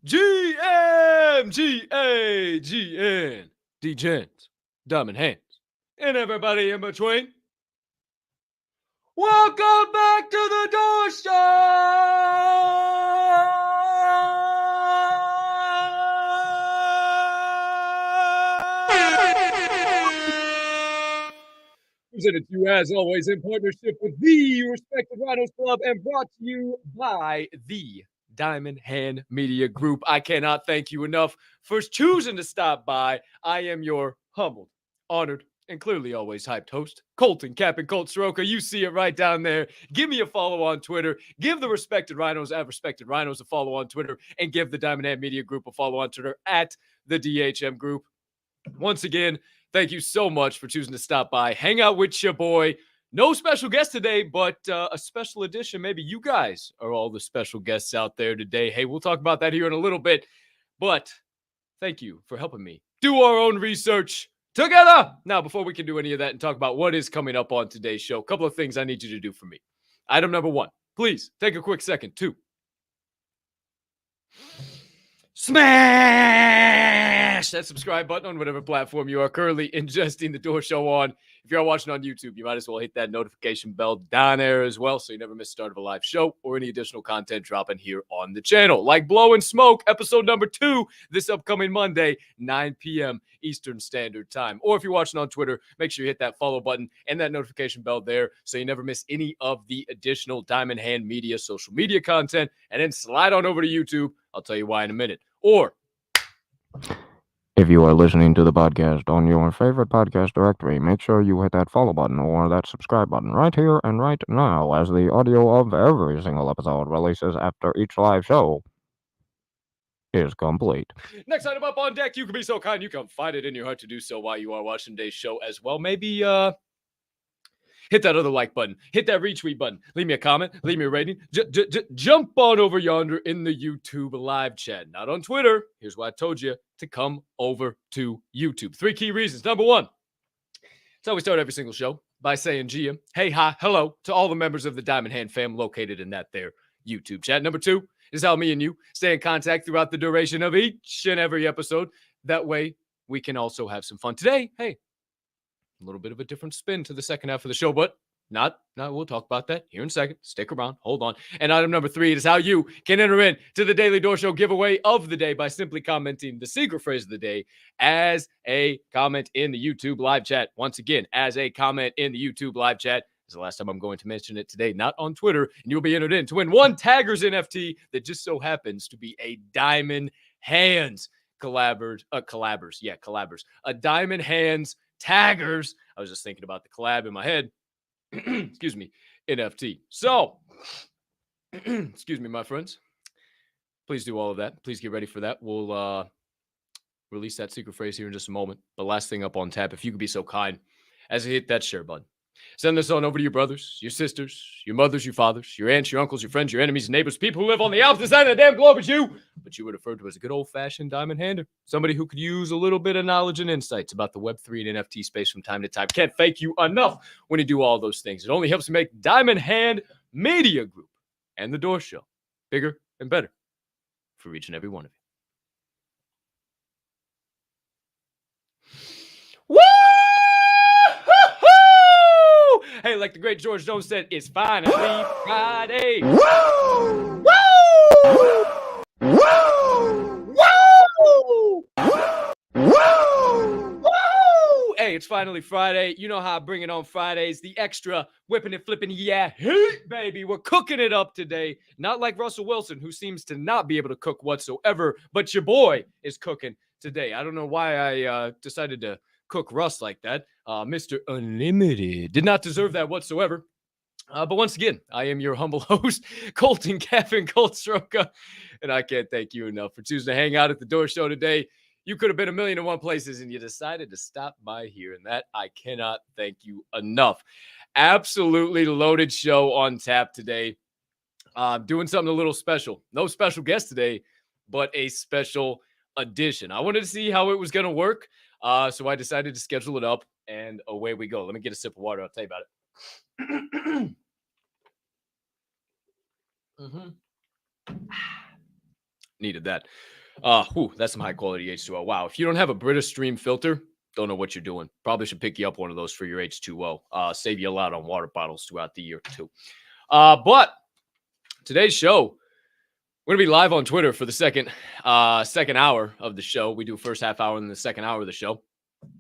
GN Degens, Diamond Hands, and everybody in between. Welcome back to the Door Show! Presented to you, as always, in partnership with the Respected Rhinos Club and brought to you by the Diamond Hand Media Group. I cannot thank you enough for choosing to stop by. I am your humbled, honored, and clearly always hyped host, Colton Cap'n Colt Soroka. You see it right down there. Give me a follow on Twitter. Give the Respected Rhinos at Respected Rhinos a follow on Twitter, and give the Diamond Hand Media Group a follow on Twitter at the DHM Group. Once again, thank you so much for choosing to stop by, hang out with your boy. No special guest today, but a special edition. Maybe you guys are all the special guests out there today. Hey, we'll talk about that here in a little bit. But thank you for helping me do our own research together. Now, before we can do any of that and talk about what is coming up on today's show, a couple of things I need you to do for me. Item number one, please take a quick second to smash that subscribe button on whatever platform you are currently ingesting the Door Show on. If you're watching on YouTube, you might as well hit that notification bell down there as well so you never miss the start of a live show or any additional content dropping here on the channel. Like Blowing Smoke, episode number 2, this upcoming Monday, 9 p.m. Eastern Standard Time. Or if you're watching on Twitter, make sure you hit that follow button and that notification bell there so you never miss any of the additional Diamond Hand Media social media content. And then slide on over to YouTube. I'll tell you why in a minute. Or if you are listening to the podcast on your favorite podcast directory, make sure you hit that follow button or that subscribe button right here and right now as the audio of every single episode releases after each live show is complete. Next item up on deck, you can be so kind, you can find it in your heart to do so while you are watching today's show as well. Maybe hit that other like button. Hit that retweet button. Leave me a comment. Leave me a rating. Jump on over yonder in the YouTube live chat. Not on Twitter. Here's why I told you to come over to YouTube. 3 key reasons. Number one, it's how we start every single show, by saying GM, hey, hi, hello to all the members of the Diamond Hand fam located in that there YouTube chat. Number 2 is how me and you stay in contact throughout the duration of each and every episode. That way we can also have some fun. Today, hey, a little bit of a different spin to the second half of the show, but not. We'll talk about that here in a second. Stick around. Hold on. And item number 3 is how you can enter in to the Daily Door Show giveaway of the day by simply commenting the secret phrase of the day as a comment in the YouTube live chat. Once again, as a comment in the YouTube live chat. This is the last time I'm going to mention it today, not on Twitter. And you'll be entered in to win one Taggers NFT that just so happens to be a Diamond Hands collabers. A Diamond Hands Taggers. I was just thinking about the collab in my head. Excuse me, NFT. So, excuse me, my friends. Please do all of that. Please get ready for that. We'll release that secret phrase here in just a moment. But last thing up on tap, if you could be so kind as to hit that share button. Send this on over to your brothers, your sisters, your mothers, your fathers, your aunts, your uncles, your friends, your enemies, neighbors, people who live on the opposite side of the damn globe as you. But you were referred to as a good old-fashioned diamond hander. Somebody who could use a little bit of knowledge and insights about the Web3 and NFT space from time to time. Can't thank you enough when you do all those things. It only helps make Diamond Hand Media Group and The Door Show bigger and better for each and every one of you. Woo! Hey, like the great George Jones said, it's finally Friday. Woo! Woo! Woo! Woo! Woo! Woo! Hey, it's finally Friday. You know how I bring it on Fridays. The extra whipping and flipping, yeah, heat, baby. We're cooking it up today. Not like Russell Wilson, who seems to not be able to cook whatsoever, but your boy is cooking today. I don't know why I decided to cook Russ like that. Mr. Unlimited did not deserve that whatsoever. But once again, I am your humble host, Colton Cap'n Colt Soroka, and I can't thank you enough for choosing to hang out at the Door Show today. You could have been 1,000,001 places, and you decided to stop by here, and that I cannot thank you enough. Absolutely loaded show on tap today. Doing something a little special. No special guest today, but a special edition. I wanted to see how it was going to work. So I decided to schedule it up, and away we go. Let me get a sip of water. I'll tell you about it. Needed that. That's some high quality H2O. Wow. If you don't have a British Stream filter, don't know what you're doing. Probably should pick you up one of those for your H2O. Save you a lot on water bottles throughout the year too. But today's show, we're gonna be live on Twitter for the second hour of the show. We do first half hour and the second hour of the show.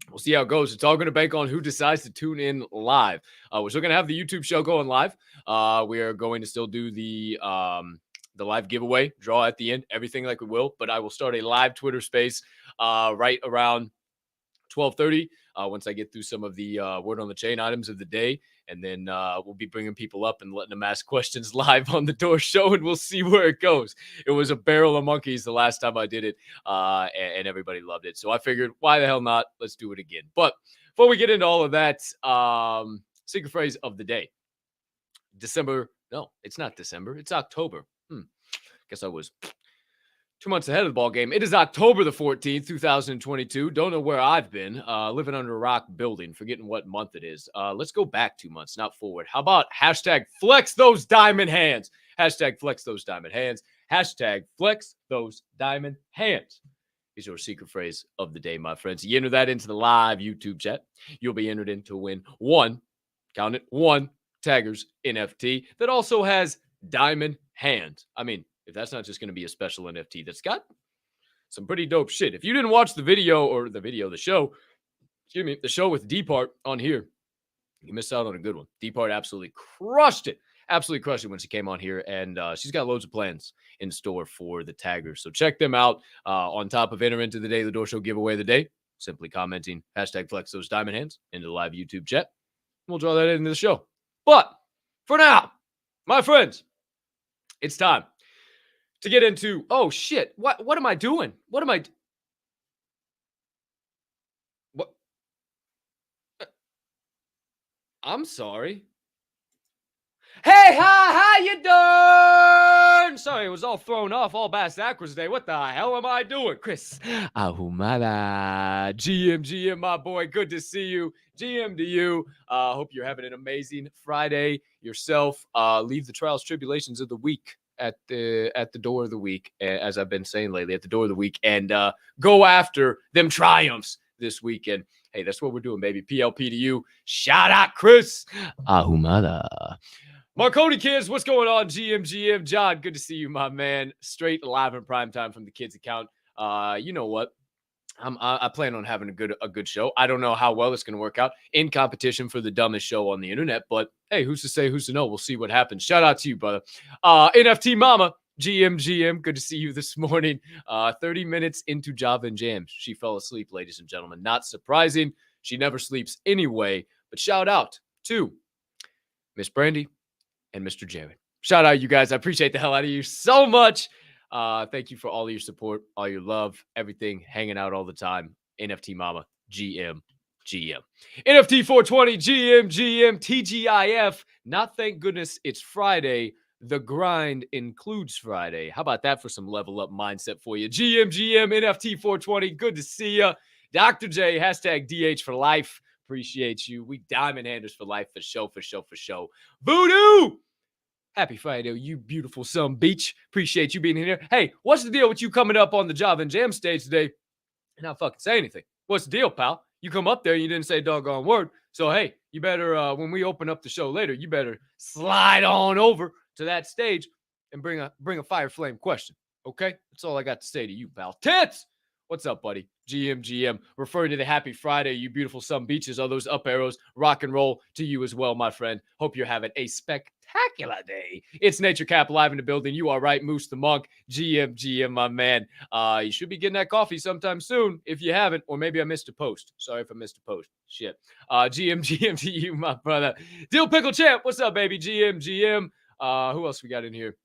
We'll see how it goes. It's all going to bank on who decides to tune in live. We're still going to have the YouTube show going live. We are going to still do the live giveaway draw at the end, everything like we will. But I will start a live Twitter space right around 12:30 once I get through some of the word on the chain items of the day. And then we'll be bringing people up and letting them ask questions live on the Door Show, and we'll see where it goes. It was a barrel of monkeys the last time I did it, and everybody loved it. So I figured, why the hell not? Let's do it again. But before we get into all of that, secret phrase of the day. December. No, it's not December. It's October. Guess I was 2 months ahead of the ball game. It is October the 14th, 2022. Don't know where I've been. Living under a rock building, forgetting what month it is. Let's go back 2 months, not forward. How about hashtag flex those diamond hands? Hashtag flex those diamond hands. Hashtag flex those diamond hands is your secret phrase of the day, my friends. You enter that into the live YouTube chat. You'll be entered in to win one Taggers NFT that also has diamond hands. I mean, if that's not just going to be a special NFT that's got some pretty dope shit. If you didn't watch the show with D-Part on here, you missed out on a good one. D-Part absolutely crushed it when she came on here, and she's got loads of plans in store for the taggers. So check them out. On top of enter into the Daily Door Show giveaway of the day, simply commenting hashtag flex those diamond hands into the live YouTube chat. We'll draw that into the show. But for now, my friends, it's time to get into, oh shit, what am I doing? What? I'm sorry. Hey, how you doing? Sorry, it was all thrown off, all bass backwards today. What the hell am I doing? Chris Ahumada, GM, my boy, good to see you. GM to you. Hope you're having an amazing Friday yourself. Leave the trials, tribulations of the week at the door of the week, as I've been saying lately, at the door of the week, and go after them triumphs this weekend. Hey, that's what we're doing, baby. PLP to you. Shout out, Chris Ahumada. Marconi kids, what's going on? GM, John, good to see you, my man. Straight live in prime time from the kids account. You know what? I plan on having a good show. I don't know how well it's going to work out in competition for the dumbest show on the internet, but hey, who's to say, who's to know? We'll see what happens. Shout out to you, brother. NFT Mama, GM, good to see you this morning. 30 minutes into Java and Jams. She fell asleep, ladies and gentlemen. Not surprising. She never sleeps anyway, but shout out to Miss Brandy and Mr. Jared. Shout out, you guys. I appreciate the hell out of you so much. Thank you for all your support, all your love, everything, hanging out all the time. NFT Mama, GM. NFT 420, GM, TGIF. Not thank goodness it's Friday. The grind includes Friday. How about that for some level up mindset for you? GM, NFT 420. Good to see you. Dr. J, hashtag DH for life. Appreciate you. We diamond handers for life, for show. Voodoo! Happy Friday, you beautiful son beach. Appreciate you being here. Hey, what's the deal with you coming up on the Java and Jam stage today and not fucking say anything? What's the deal, pal? You come up there and you didn't say a doggone word. So, hey, you better, when we open up the show later, you better slide on over to that stage and bring a fire flame question. Okay? That's all I got to say to you, pal. Tits! What's up, buddy? GM, referring to the happy Friday, you beautiful sun beaches, all those up arrows, rock and roll to you as well, my friend. Hope you're having a spectacular day. It's Nature Cap live in the building. You are right, Moose the Monk. GM, my man. You should be getting that coffee sometime soon if you haven't, or maybe I missed a post. Sorry if I missed a post. Shit. GM to you, my brother. Dill Pickle Champ, what's up, baby? GM. Who else we got in here?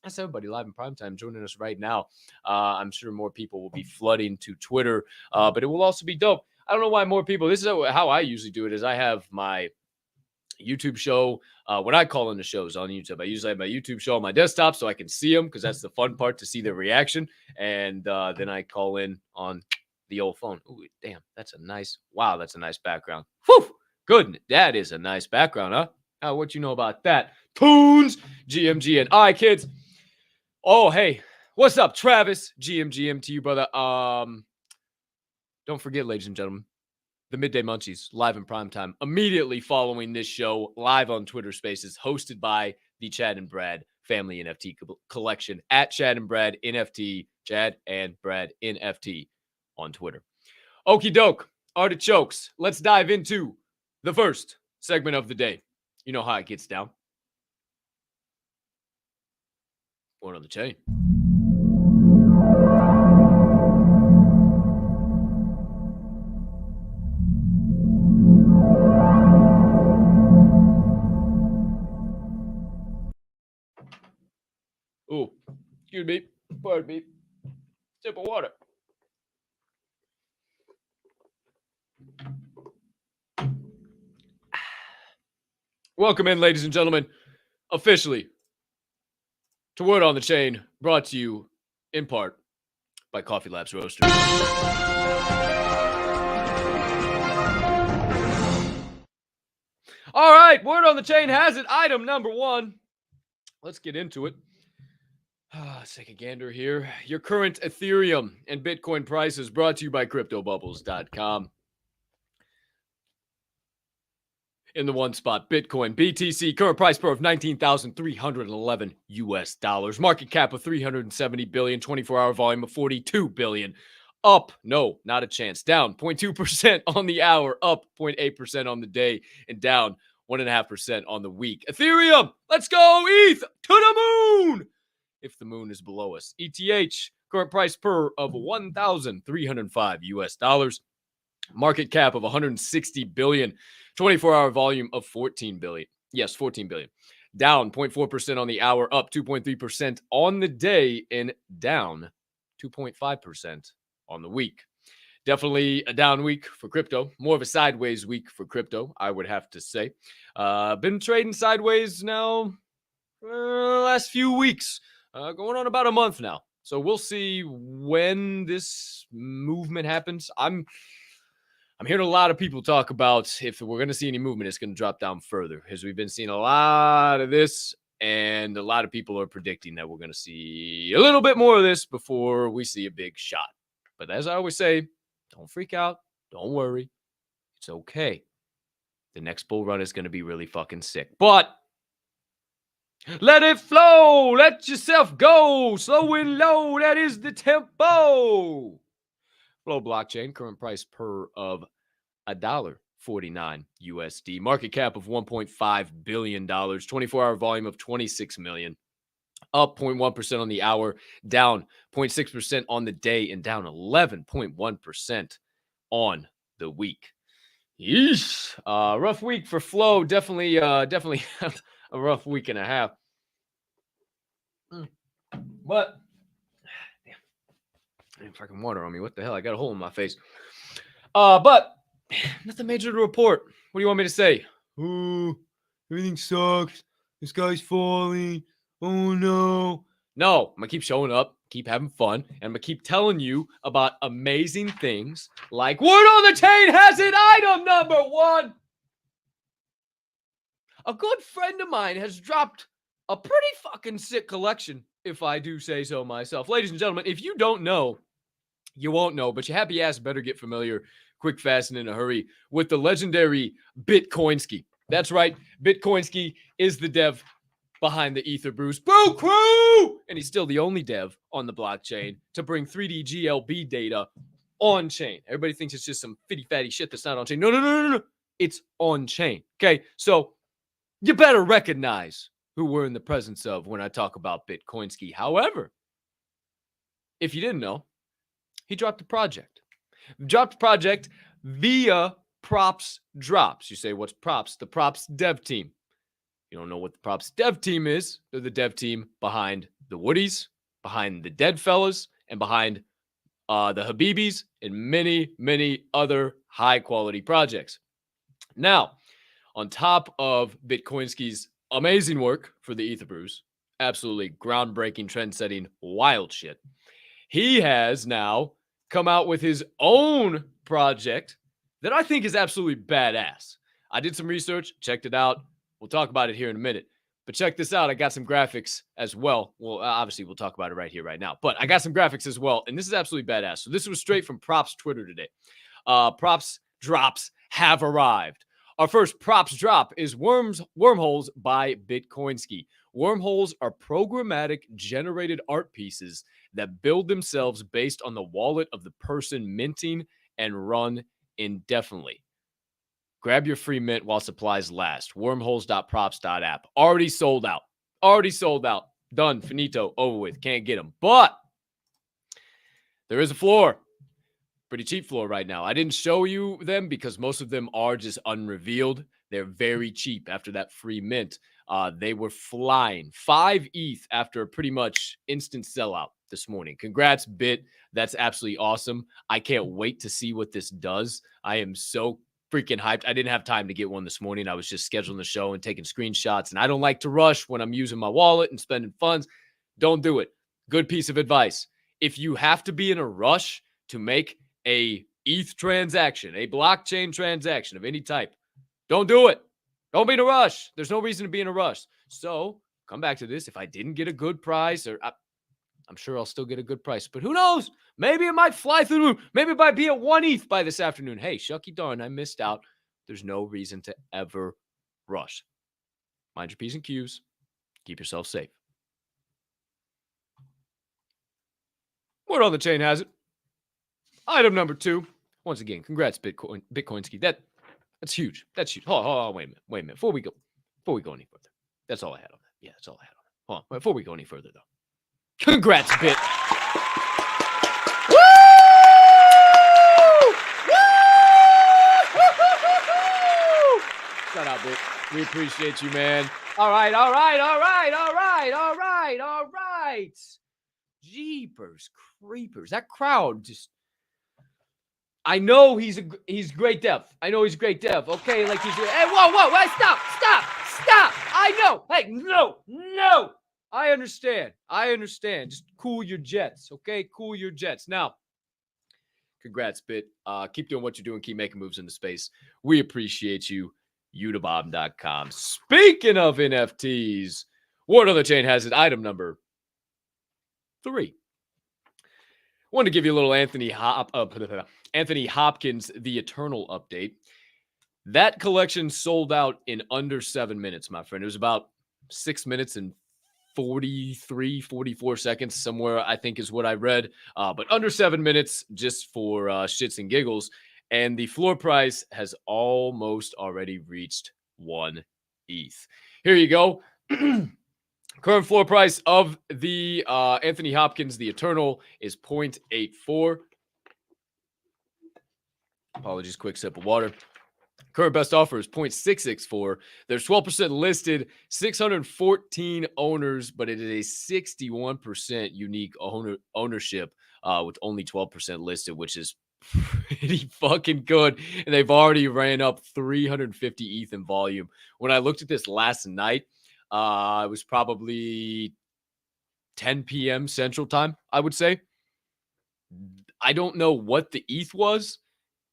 That's everybody live in primetime joining us right now. I'm sure more people will be flooding to Twitter, but it will also be dope. I don't know why more people. This is how I usually do it. Is I have my YouTube show. When I call in the shows on YouTube, I usually have my YouTube show on my desktop so I can see them because that's the fun part, to see their reaction. And then I call in on the old phone. Ooh, damn, that's a nice background. Whew, good. That is a nice background, huh? What you know about that? Poons, GM. All right, kids. Oh, hey, What's up, Travis? GM to you, brother. Don't forget, ladies and gentlemen, the Midday Munchies live in prime time immediately following this show, live on Twitter Spaces, hosted by the Chad and Brad Family NFT Collection at Chad and Brad NFT, Chad and Brad NFT on Twitter. Okie doke, artichokes. Let's dive into the first segment of the day. You know how it gets down. One on the chain. Oh, excuse me. Pardon me. Sip of water. Welcome in, ladies and gentlemen, officially to Word on the Chain, brought to you in part by Coffee Labs Roasters. All right, Word on the Chain has it. Item number one. Let's get into it. Let's take a gander here. Your current Ethereum and Bitcoin prices brought to you by CryptoBubbles.com. In the one spot, Bitcoin, BTC, current price per of $19,311 US. Market cap of $370 billion, 24-hour volume of $42 billion. Up, no, not a chance. Down 0.2% on the hour, up 0.8% on the day, and down 1.5% on the week. Ethereum, let's go, ETH, to the moon! If the moon is below us. ETH, current price per of $1,305 US. Market cap of $160 billion. 24-hour volume of $14 billion. Yes, $14 billion. Down 0.4% on the hour, up 2.3% on the day, and down 2.5% on the week. Definitely a down week for crypto. More of a sideways week for crypto, I would have to say. Been trading sideways now last few weeks. Going on about a month now. So we'll see when this movement happens. I'm hearing a lot of people talk about if we're going to see any movement, it's going to drop down further, because we've been seeing a lot of this, and a lot of people are predicting that we're going to see a little bit more of this before we see a big shot. But as I always say, don't freak out. Don't worry. It's okay. The next bull run is going to be really fucking sick. But let it flow. Let yourself go. Slow and low. That is the tempo. Flow blockchain, current price per of $1.49 USD. Market cap of $1.5 billion. 24-hour volume of 26 million. Up 0.1% on the hour, down 0.6% on the day, and down 11.1% on the week. Yeesh. Rough week for Flow. Definitely a rough week and a half. But damn, fucking water on me. What the hell? I got a hole in my face. But nothing major to report. What do you want me to say? Oh, everything sucks. The sky's falling. Oh no. No, I'm gonna keep showing up, keep having fun, and I'm gonna keep telling you about amazing things like Word on the Chain has it. Item number one. A good friend of mine has dropped a pretty fucking sick collection, if I do say so myself. Ladies and gentlemen, if you don't know, you won't know, but your happy ass better get familiar quick, fast, and in a hurry with the legendary Bitcoinski. That's right. Bitcoinski is the dev behind the Ether Brews Brew Crew, and he's still the only dev on the blockchain to bring 3D GLB data on chain. Everybody thinks it's just some fitty fatty shit that's not on chain. No. It's on chain. Okay, so you better recognize who we're in the presence of when I talk about Bitcoinski. However, if you didn't know, he dropped a project. Dropped a project via Props Drops. You say, what's Props? The Props dev team. You don't know what the Props dev team is. They're the dev team behind the Woodies, behind the Dead Fellas, and behind the Habibis, and many, many other high-quality projects. Now, on top of Bitcoinski's amazing work for the Ether Brews, absolutely groundbreaking, trend-setting, wild shit, he has now come out with his own project that I think is absolutely badass. I did some research, checked it out. We'll talk about it here in a minute. But check this out. I got some graphics as well. Well, obviously, we'll talk about it right here, right now. But I got some graphics as well. And this is absolutely badass. So this was straight from Props Twitter today. Props drops have arrived. Our first props drop is Wormholes by Bitcoinski. Wormholes are programmatic generated art pieces that build themselves based on the wallet of the person minting and run indefinitely. Grab your free mint while supplies last. Wormholes.props.app. Already sold out. Already sold out. Done. Finito. Over with. Can't get them. But there is a floor. Pretty cheap floor right now. I didn't show you them because most of them are just unrevealed. They're very cheap after that free mint. They were flying 5 ETH after a pretty much instant sellout this morning. Congrats, Bit. That's absolutely awesome. I can't wait to see what this does. I am so freaking hyped. I didn't have time to get one this morning. I was just scheduling the show and taking screenshots, and I don't like to rush when I'm using my wallet and spending funds. Don't do it. Good piece of advice. If you have to be in a rush to make a ETH transaction, a blockchain transaction of any type, don't do it. Don't be in a rush. There's no reason to be in a rush. So come back to this. If I didn't get a good price, or I'm sure I'll still get a good price, but who knows? Maybe it might fly through the roof. Maybe it might be at 1 ETH by this afternoon. Hey, shucky darn, I missed out. There's no reason to ever rush. Mind your P's and Q's. Keep yourself safe. Word on the chain has it. Item number 2. Once again, congrats, Bitcoinski. That's huge. That's huge. Hold on, wait a minute. Before we go any further. That's all I had on that. Yeah, that's all I had on that. Hold on. Before we go any further, though. Congrats, Bit. Woo! Woo! Shout out, Bit. We appreciate you, man. All right. Jeepers creepers. That crowd just... I know he's great dev. Okay, like he's... Hey, whoa, stop. I know. Hey, no. I understand. Just cool your jets, okay? Cool your jets. Now, congrats, Bit. Keep doing what you're doing. Keep making moves in the space. We appreciate you. Utabomb.com. Speaking of NFTs, Word on the Chain has it. Item number 3. Wanted to give you a little Anthony Hopkins, The Eternal update. That collection sold out in under 7 minutes, my friend. It was about 6 minutes and 44 seconds somewhere, I think is what I read. But under 7 minutes just for shits and giggles. And the floor price has almost already reached 1 ETH. Here you go. Current floor price of the Anthony Hopkins, The Eternal, is 0.84. Apologies, quick sip of water. Current best offer is 0.664. There's 12% listed, 614 owners, but it is a 61% unique ownership with only 12% listed, which is pretty fucking good. And they've already ran up 350 ETH in volume. When I looked at this last night, it was probably 10 p.m. Central Time, I would say. I don't know what the ETH was,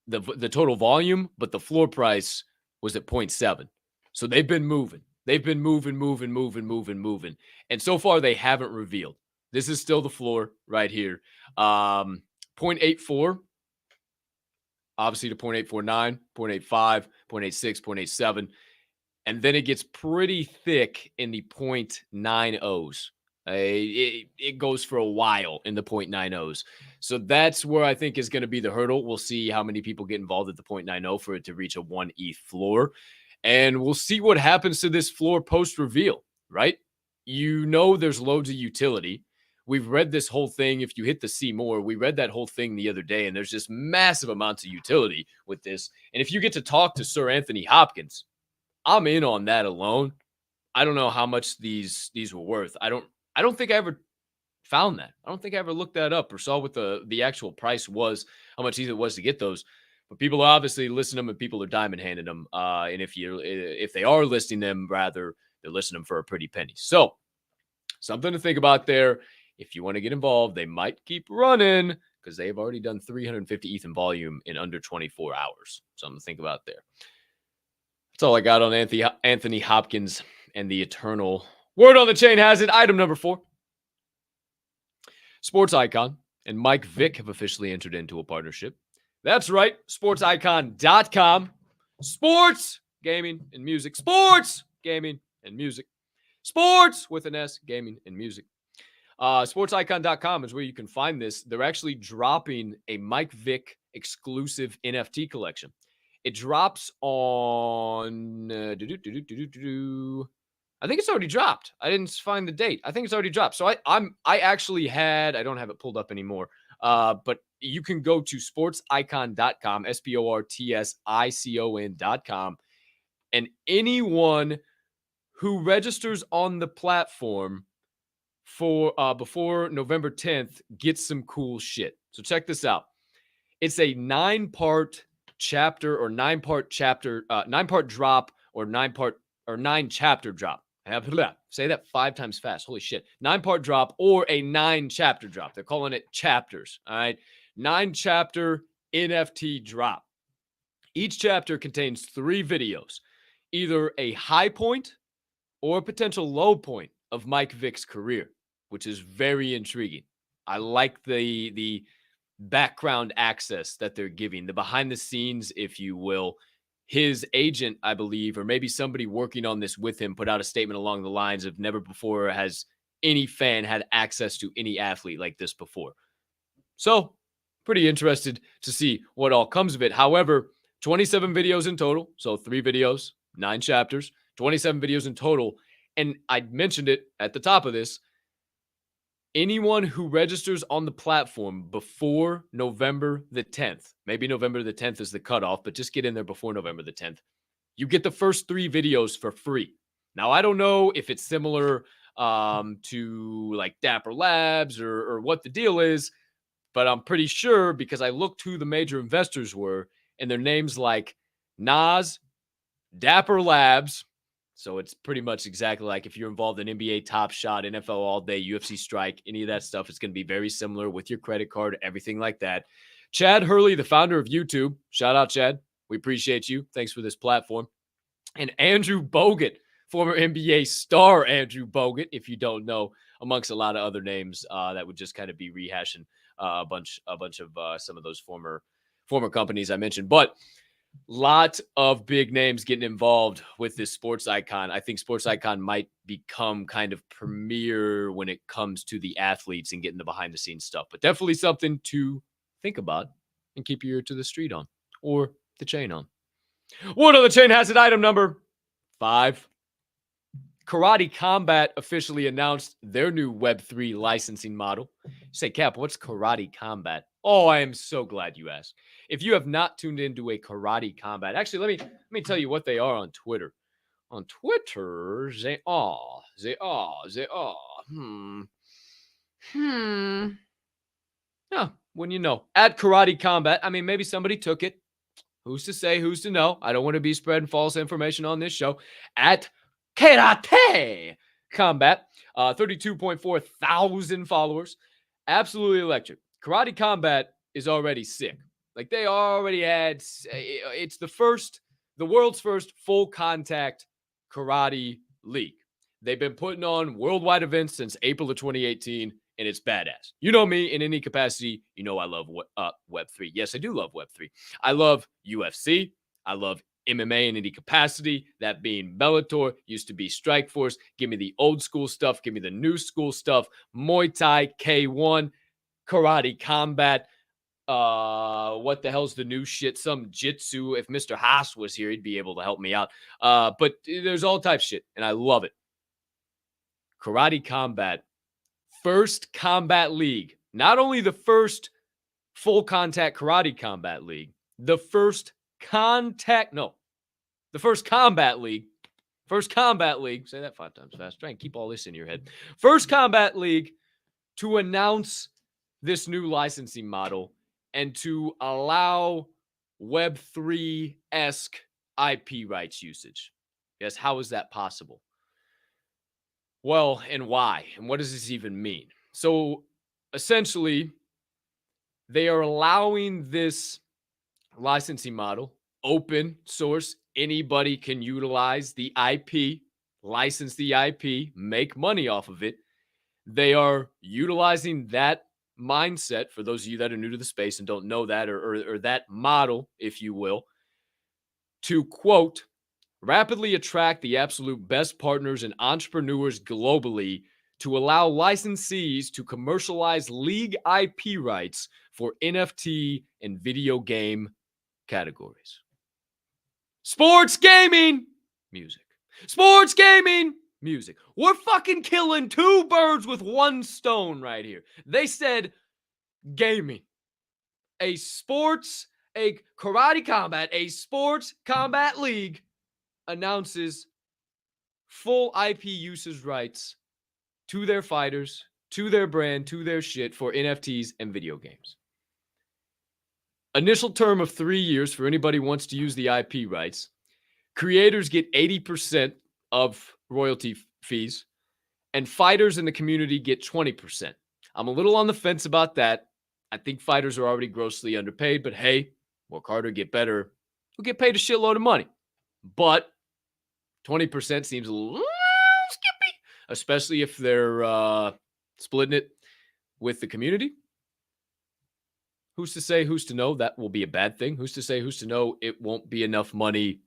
the total volume, but the floor price was at 0.7. So they've been moving. They've been moving. And so far, they haven't revealed. This is still the floor right here. 0.84, obviously to 0.849, 0.85, 0.86, 0.87. And then it gets pretty thick in the 0.90s. It goes for a while in the 0.90s. So that's where I think is going to be the hurdle. We'll see how many people get involved at the 0.90 for it to reach a 1 ETH floor. And we'll see what happens to this floor post-reveal, right? You know there's loads of utility. We've read this whole thing. If you hit the see more, we read that whole thing the other day, and there's just massive amounts of utility with this. And if you get to talk to Sir Anthony Hopkins, I'm in on that alone. I don't know how much these were worth. I don't think I ever found that. I don't think I ever looked that up or saw what the actual price was, how much easier it was to get those. But people are obviously listing them, and people are diamond handing them. And if they are listing them, rather, they're listing them for a pretty penny. So something to think about there. If you want to get involved, they might keep running because they've already done 350 ETH in volume in under 24 hours. Something to think about there. That's all I got on Anthony Hopkins and the eternal word on the chain has it. Item number 4. Sports Icon and Mike Vick have officially entered into a partnership. That's right, sportsicon.com. Sports, gaming, and music. Sports, gaming, and music. Sports with an S, gaming, and music. Sportsicon.com is where you can find this. They're actually dropping a Mike Vick exclusive NFT collection. It drops on I think it's already dropped. I didn't find the date. I think it's already dropped. So I actually had, I don't have it pulled up anymore. But you can go to sportsicon.com, sportsicon.com, and anyone who registers on the platform for before November 10th gets some cool shit. So check this out. It's a 9-part chapter or 9-part chapter, 9-part drop or 9-chapter drop. Say that 5 times fast. Holy shit. 9-part drop or a 9-chapter drop. They're calling it chapters. All right. 9-chapter NFT drop. Each chapter contains 3 videos, either a high point or a potential low point of Mike Vick's career, which is very intriguing. I like the background access that they're giving, the behind the scenes, if you will. His agent, I believe, or maybe somebody working on this with him, put out a statement along the lines of never before has any fan had access to any athlete like this before. So pretty interested to see what all comes of it. However, 27 videos in total. So 3 videos, 9 chapters, 27 videos in total. And I mentioned it at the top of this. Anyone who registers on the platform before November the 10th, maybe November the 10th is the cutoff, but just get in there before November the 10th. You get the first 3 videos for free. Now, I don't know if it's similar to like Dapper Labs or what the deal is, but I'm pretty sure because I looked who the major investors were and their names like Nas, Dapper Labs. So it's pretty much exactly like if you're involved in NBA Top Shot, NFL All Day, UFC Strike, any of that stuff, it's going to be very similar with your credit card, everything like that. Chad Hurley, the founder of YouTube. Shout out, Chad. We appreciate you. Thanks for this platform. And Andrew Bogut, former NBA star Andrew Bogut, if you don't know, amongst a lot of other names that would just kind of be rehashing a bunch of some of those former companies I mentioned. But lot of big names getting involved with this Sports Icon. I think Sports Icon might become kind of premier when it comes to the athletes and getting the behind the scenes stuff, but definitely something to think about and keep your ear to the street on or the chain on. Word on the chain has it. Item number 5. Karate Combat officially announced their new Web3 licensing model. You say, Cap, what's Karate Combat? Oh, I am so glad you asked. If you have not tuned into a Karate Combat, actually, let me tell you what they are on Twitter. On Twitter, they are. Yeah, when you know. At Karate Combat, I mean, maybe somebody took it. Who's to say? Who's to know? I don't want to be spreading false information on this show. At Karate Combat, 32.4 thousand followers. Absolutely electric. Karate Combat is already sick. Like they already had, it's the world's first full contact karate league. They've been putting on worldwide events since April of 2018, and it's badass. You know me in any capacity. You know I love Web3. Yes, I do love Web3. I love UFC. I love MMA in any capacity, that being Bellator, used to be Strikeforce. Give me the old school stuff. Give me the new school stuff. Muay Thai, K1, Karate Combat. What the hell's the new shit? Some Jitsu. If Mr. Haas was here, he'd be able to help me out. But there's all types of shit, and I love it. Karate Combat, first combat league. Not only the first full contact karate combat league, the first combat league. First combat league. Say that 5 times fast. Try and keep all this in your head. First combat league to announce this new licensing model and to allow Web3-esque IP rights usage. Yes, how is that possible? Well, and why? And what does this even mean? So essentially, they are allowing this licensing model, open source, anybody can utilize the IP license the IP, make money off of it. They are utilizing that mindset, for those of you that are new to the space and don't know that, or that model, if you will, to, quote, rapidly attract the absolute best partners and entrepreneurs globally to allow licensees to commercialize league IP rights for NFT and video game categories. Sports gaming, music. Sports gaming, music. We're fucking killing two birds with one stone right here. They said gaming. A karate combat, a sports combat league announces full IP usage rights to their fighters, to their brand, to their shit for NFTs and video games. Initial term of 3 years for anybody who wants to use the IP rights. Creators get 80% of royalty fees, and fighters in the community get 20%. I'm a little on the fence about that. I think fighters are already grossly underpaid, but hey, work harder, get better. We'll get paid a shitload of money. But 20% seems a little skippy, especially if they're splitting it with the community. Who's to say, who's to know that will be a bad thing? Who's to say, who's to know it won't be enough money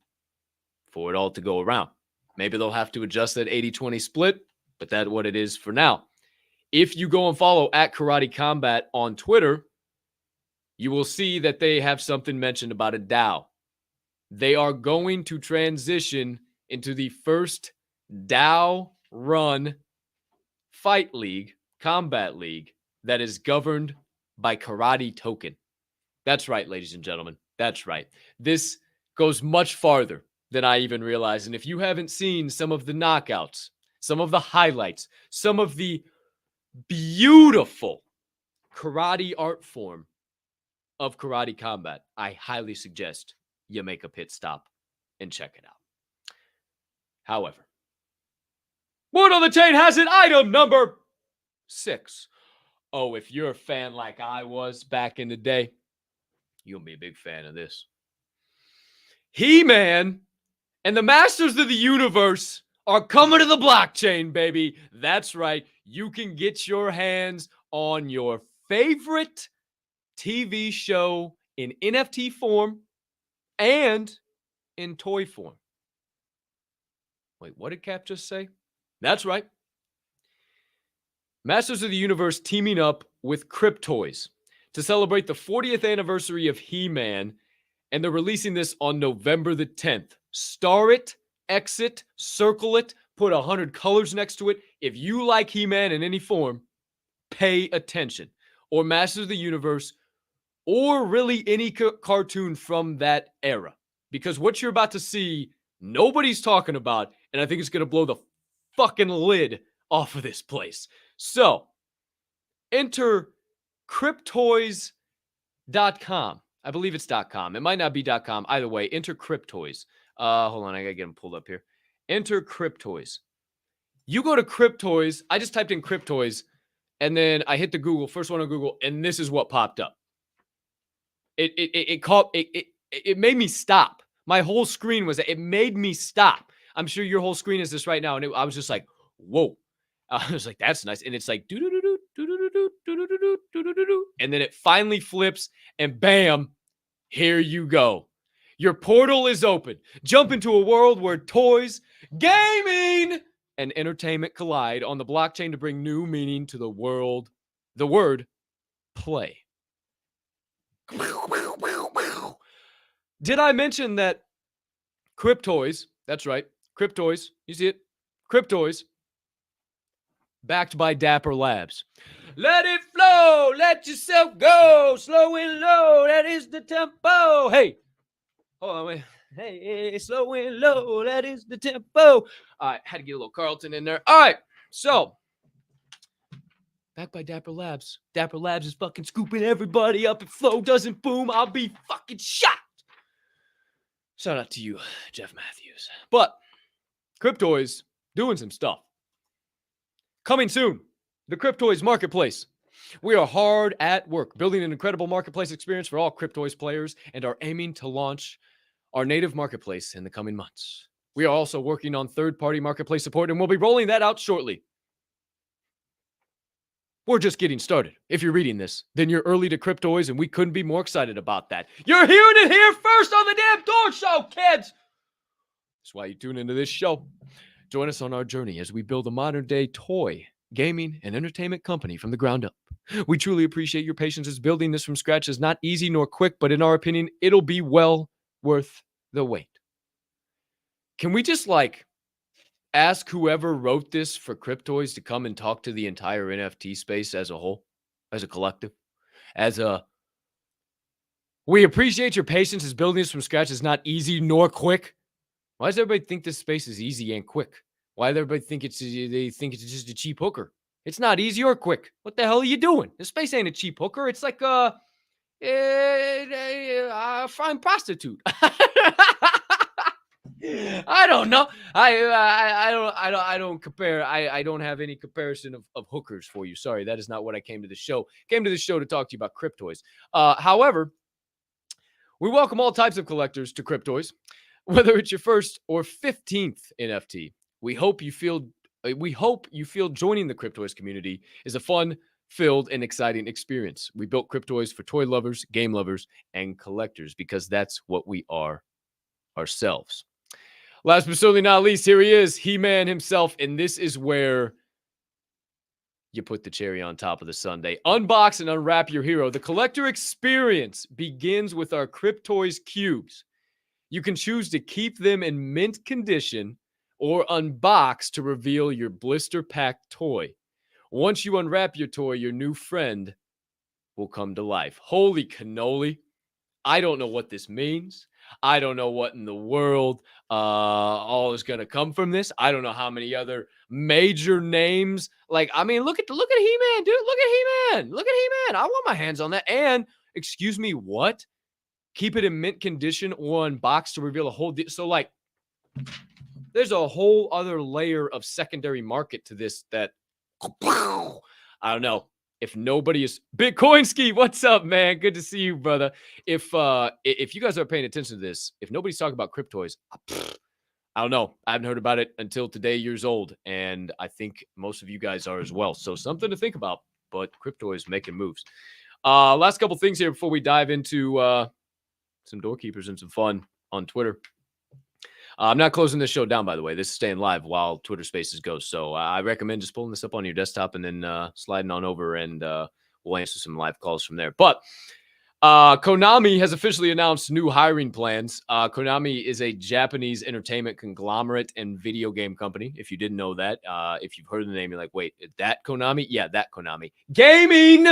for it all to go around? Maybe they'll have to adjust that 80-20 split, but that's what it is for now. If you go and follow at Karate Combat on Twitter, you will see that they have something mentioned about a DAO. They are going to transition into the first DAO-run fight league, combat league, that is governed by Karate Token. That's right, ladies and gentlemen. That's right. This goes much farther than I even realized. And if you haven't seen some of the knockouts, some of the highlights, some of the beautiful karate art form of Karate Combat, I highly suggest you make a pit stop and check it out. However, Word on the Chain has it, item number 6. Oh, if you're a fan like I was back in the day, you'll be a big fan of this. He-Man and the Masters of the Universe are coming to the blockchain, baby. That's right. You can get your hands on your favorite TV show in NFT form and in toy form. Wait, what did Cap just say? That's right. Masters of the Universe teaming up with Cryptoys to celebrate the 40th anniversary of He-Man, and they're releasing this on November the 10th. Star it, exit, circle it, put 100 colors next to it. If you like He-Man in any form, pay attention. Or Masters of the Universe, or really any cartoon from that era. Because what you're about to see, nobody's talking about, and I think it's going to blow the fucking lid off of this place. So, enter Cryptoys.com. I believe it's .com. It might not be .com. Either way, enter Cryptoys. Hold on, I gotta get them pulled up here. Enter Cryptoys. You go to Cryptoys. I just typed in Cryptoys, and then I hit the Google, first one on Google, and this is what popped up. It made me stop. My whole screen was, it made me stop. I'm sure your whole screen is this right now, and I was just like, whoa. I was like, that's nice. And it's like, and then it finally flips, and bam, here you go. Your portal is open. Jump into a world where toys, gaming, and entertainment collide on the blockchain to bring new meaning to the world. The word play. Did I mention that Cryptoys, that's right, Cryptoys, you see it? Cryptoys, backed by Dapper Labs. Let it flow, let yourself go, slow and low, that is the tempo. Hey, hold on, wait. Hey, slow and low, that is the tempo. All right, had to get a little Carlton in there. All right, so, backed by Dapper Labs. Dapper Labs is fucking scooping everybody up. If flow doesn't boom, I'll be fucking shot. Shout out to you, Jeff Matthews. But Cryptoys doing some stuff. Coming soon, the Cryptoys Marketplace. We are hard at work building an incredible marketplace experience for all Cryptoys players and are aiming to launch our native marketplace in the coming months. We are also working on third-party marketplace support, and we'll be rolling that out shortly. We're just getting started. If you're reading this, then you're early to Cryptoids, and we couldn't be more excited about that. You're hearing it here first on the damn Door Show, kids! That's why you tune into this show. Join us on our journey as we build a modern-day toy, gaming, and entertainment company from the ground up. We truly appreciate your patience as building this from scratch is not easy nor quick, but in our opinion, it'll be well worth the wait. Can we just, ask whoever wrote this for Cryptoids to come and talk to the entire NFT space as a whole, as a collective, we appreciate your patience as building this from scratch is not easy nor quick. Why does everybody think this space is easy and quick? Why does everybody think they think it's just a cheap hooker? It's not easy or quick. What the hell are you doing? This space ain't a cheap hooker. It's like a fine prostitute. I don't know. I don't compare. I don't have any comparison of hookers for you. Sorry, that is not what I came to the show. Came to the show to talk to you about Cryptoids. However, we welcome all types of collectors to Cryptoids, whether it's your first or 15th NFT. We hope you feel joining the Cryptoids community is a fun, filled, and exciting experience. We built Cryptoids for toy lovers, game lovers, and collectors because that's what we are ourselves. Last but certainly not least, here he is, He-Man himself, and this is where you put the cherry on top of the sundae. Unbox and unwrap your hero. The collector experience begins with our Cryptoids cubes. You can choose to keep them in mint condition or unbox to reveal your blister pack toy. Once you unwrap your toy, your new friend will come to life. Holy cannoli. I don't know what this means. I don't know what in the world all is going to come from this. I don't know how many other major names. Look at He-Man, dude. Look at He-Man. Look at He-Man. I want my hands on that. And, excuse me, what? Keep it in mint condition or unboxed to reveal a whole so there's a whole other layer of secondary market to this that I don't know. If nobody is Bitcoin Ski, what's up, man? Good to see you, brother. If you guys are paying attention to this, if nobody's talking about Cryptoids, I don't know. I haven't heard about it until today, years old, and I think most of you guys are as well. So something to think about. But Cryptoids making moves. Last couple things here before we dive into some DOORkeepers and some fun on Twitter. I'm not closing this show down, by the way. This is staying live while Twitter Spaces goes. So I recommend just pulling this up on your desktop and then sliding on over, and we'll answer some live calls from there. But Konami has officially announced new hiring plans. Konami is a Japanese entertainment conglomerate and video game company. If you didn't know that, if you've heard the name, you're like, wait, that Konami? Yeah, that Konami. Gaming,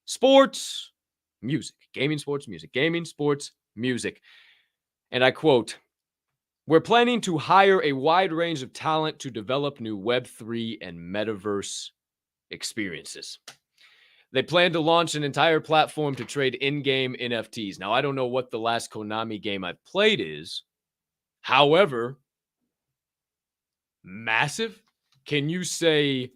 sports, music. Gaming, sports, music. Gaming, sports, music. And I quote, "We're planning to hire a wide range of talent to develop new Web3 and metaverse experiences. They plan to launch an entire platform to trade in-game NFTs." Now, I don't know what the last Konami game I've played is. However, massive. Can you say?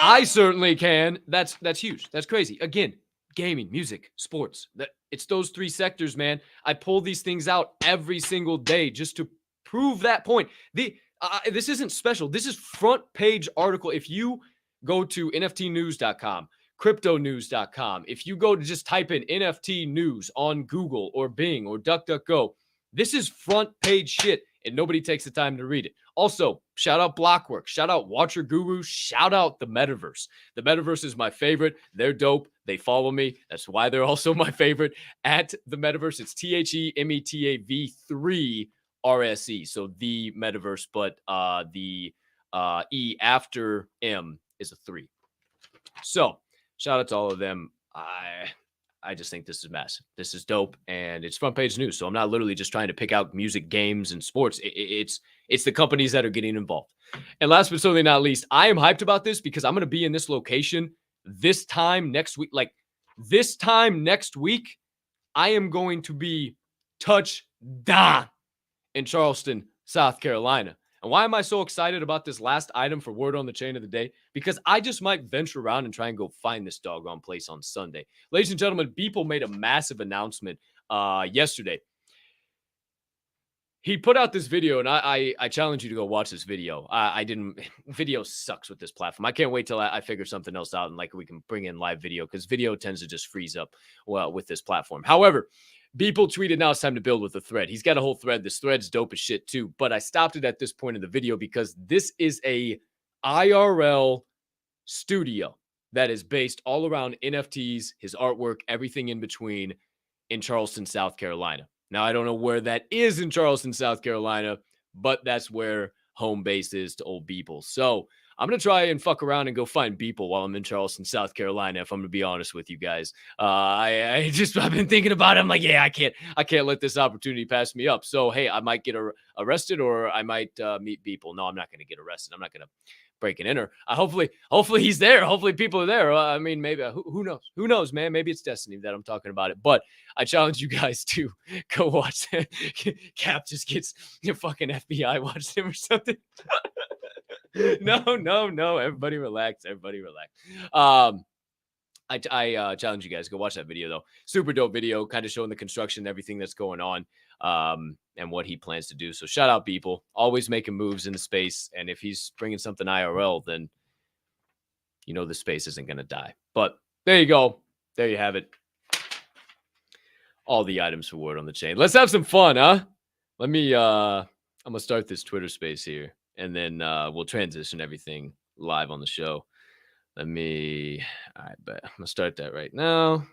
I certainly can. That's huge. That's crazy. Again, gaming, music, sports. It's those three sectors, man. I pull these things out every single day just to prove that point. This isn't special. This is front page article. If you go to NFTnews.com, cryptonews.com, if you go to just type in NFT news on Google or Bing or DuckDuckGo, this is front page shit, and nobody takes the time to read it. Also, shout out Blockwork, shout out Watcher Guru, shout out the Metaverse. The Metaverse is my favorite. They're dope. They follow me. That's why they're also my favorite. At the Metaverse, it's TheMetav3RSE. So the Metaverse, but the E after M is a 3. So shout out to all of them. I just think this is massive. This is dope, and it's front page news. So I'm not literally just trying to pick out music, games, and sports. It's the companies that are getting involved. And last but certainly not least, I am hyped about this because I'm going to be in this location this time next week. This time next week, I am going to be touchdown in Charleston, South Carolina. And why am I so excited about this last item for Word on the Chain of the day? Because I just might venture around and try and go find this doggone place on Sunday. Ladies and gentlemen, Beeple made a massive announcement yesterday. He put out this video, and I challenge you to go watch this video. Video sucks with this platform. I can't wait till I figure something else out and like we can bring in live video, because video tends to just freeze up with this platform. However, Beeple tweeted, now it's time to build with a thread. He's got a whole thread. This thread's dope as shit too, but I stopped it at this point in the video because this is a IRL studio that is based all around NFTs, his artwork, everything in between, in Charleston, South Carolina. Now, I don't know where that is in Charleston, South Carolina, but that's where home base is to old Beeple. So I'm going to try and fuck around and go find Beeple while I'm in Charleston, South Carolina, if I'm going to be honest with you guys. I've been thinking about it. I'm like, yeah, I can't let this opportunity pass me up. So, hey, I might get arrested, or I might meet Beeple. No, I'm not going to get arrested. I'm not going to break and enter. Hopefully he's there. Hopefully people are there. I mean, maybe, who knows? Who knows, man? Maybe it's destiny that I'm talking about it. But I challenge you guys to go watch that. Cap just gets your fucking FBI watched him or something. No. Everybody relax. I challenge you guys, go watch that video though. Super dope video, kind of showing the construction, everything that's going on, and what he plans to do. So shout out Beeple, always making moves in the space. And if he's bringing something IRL, then you know the space isn't going to die. But there you go. There you have it. All the items for word on the chain. Let's have some fun, huh? Let me, I'm going to start this Twitter space here, and then we'll transition everything live on the show. All right, bet. I'm going to start that right now.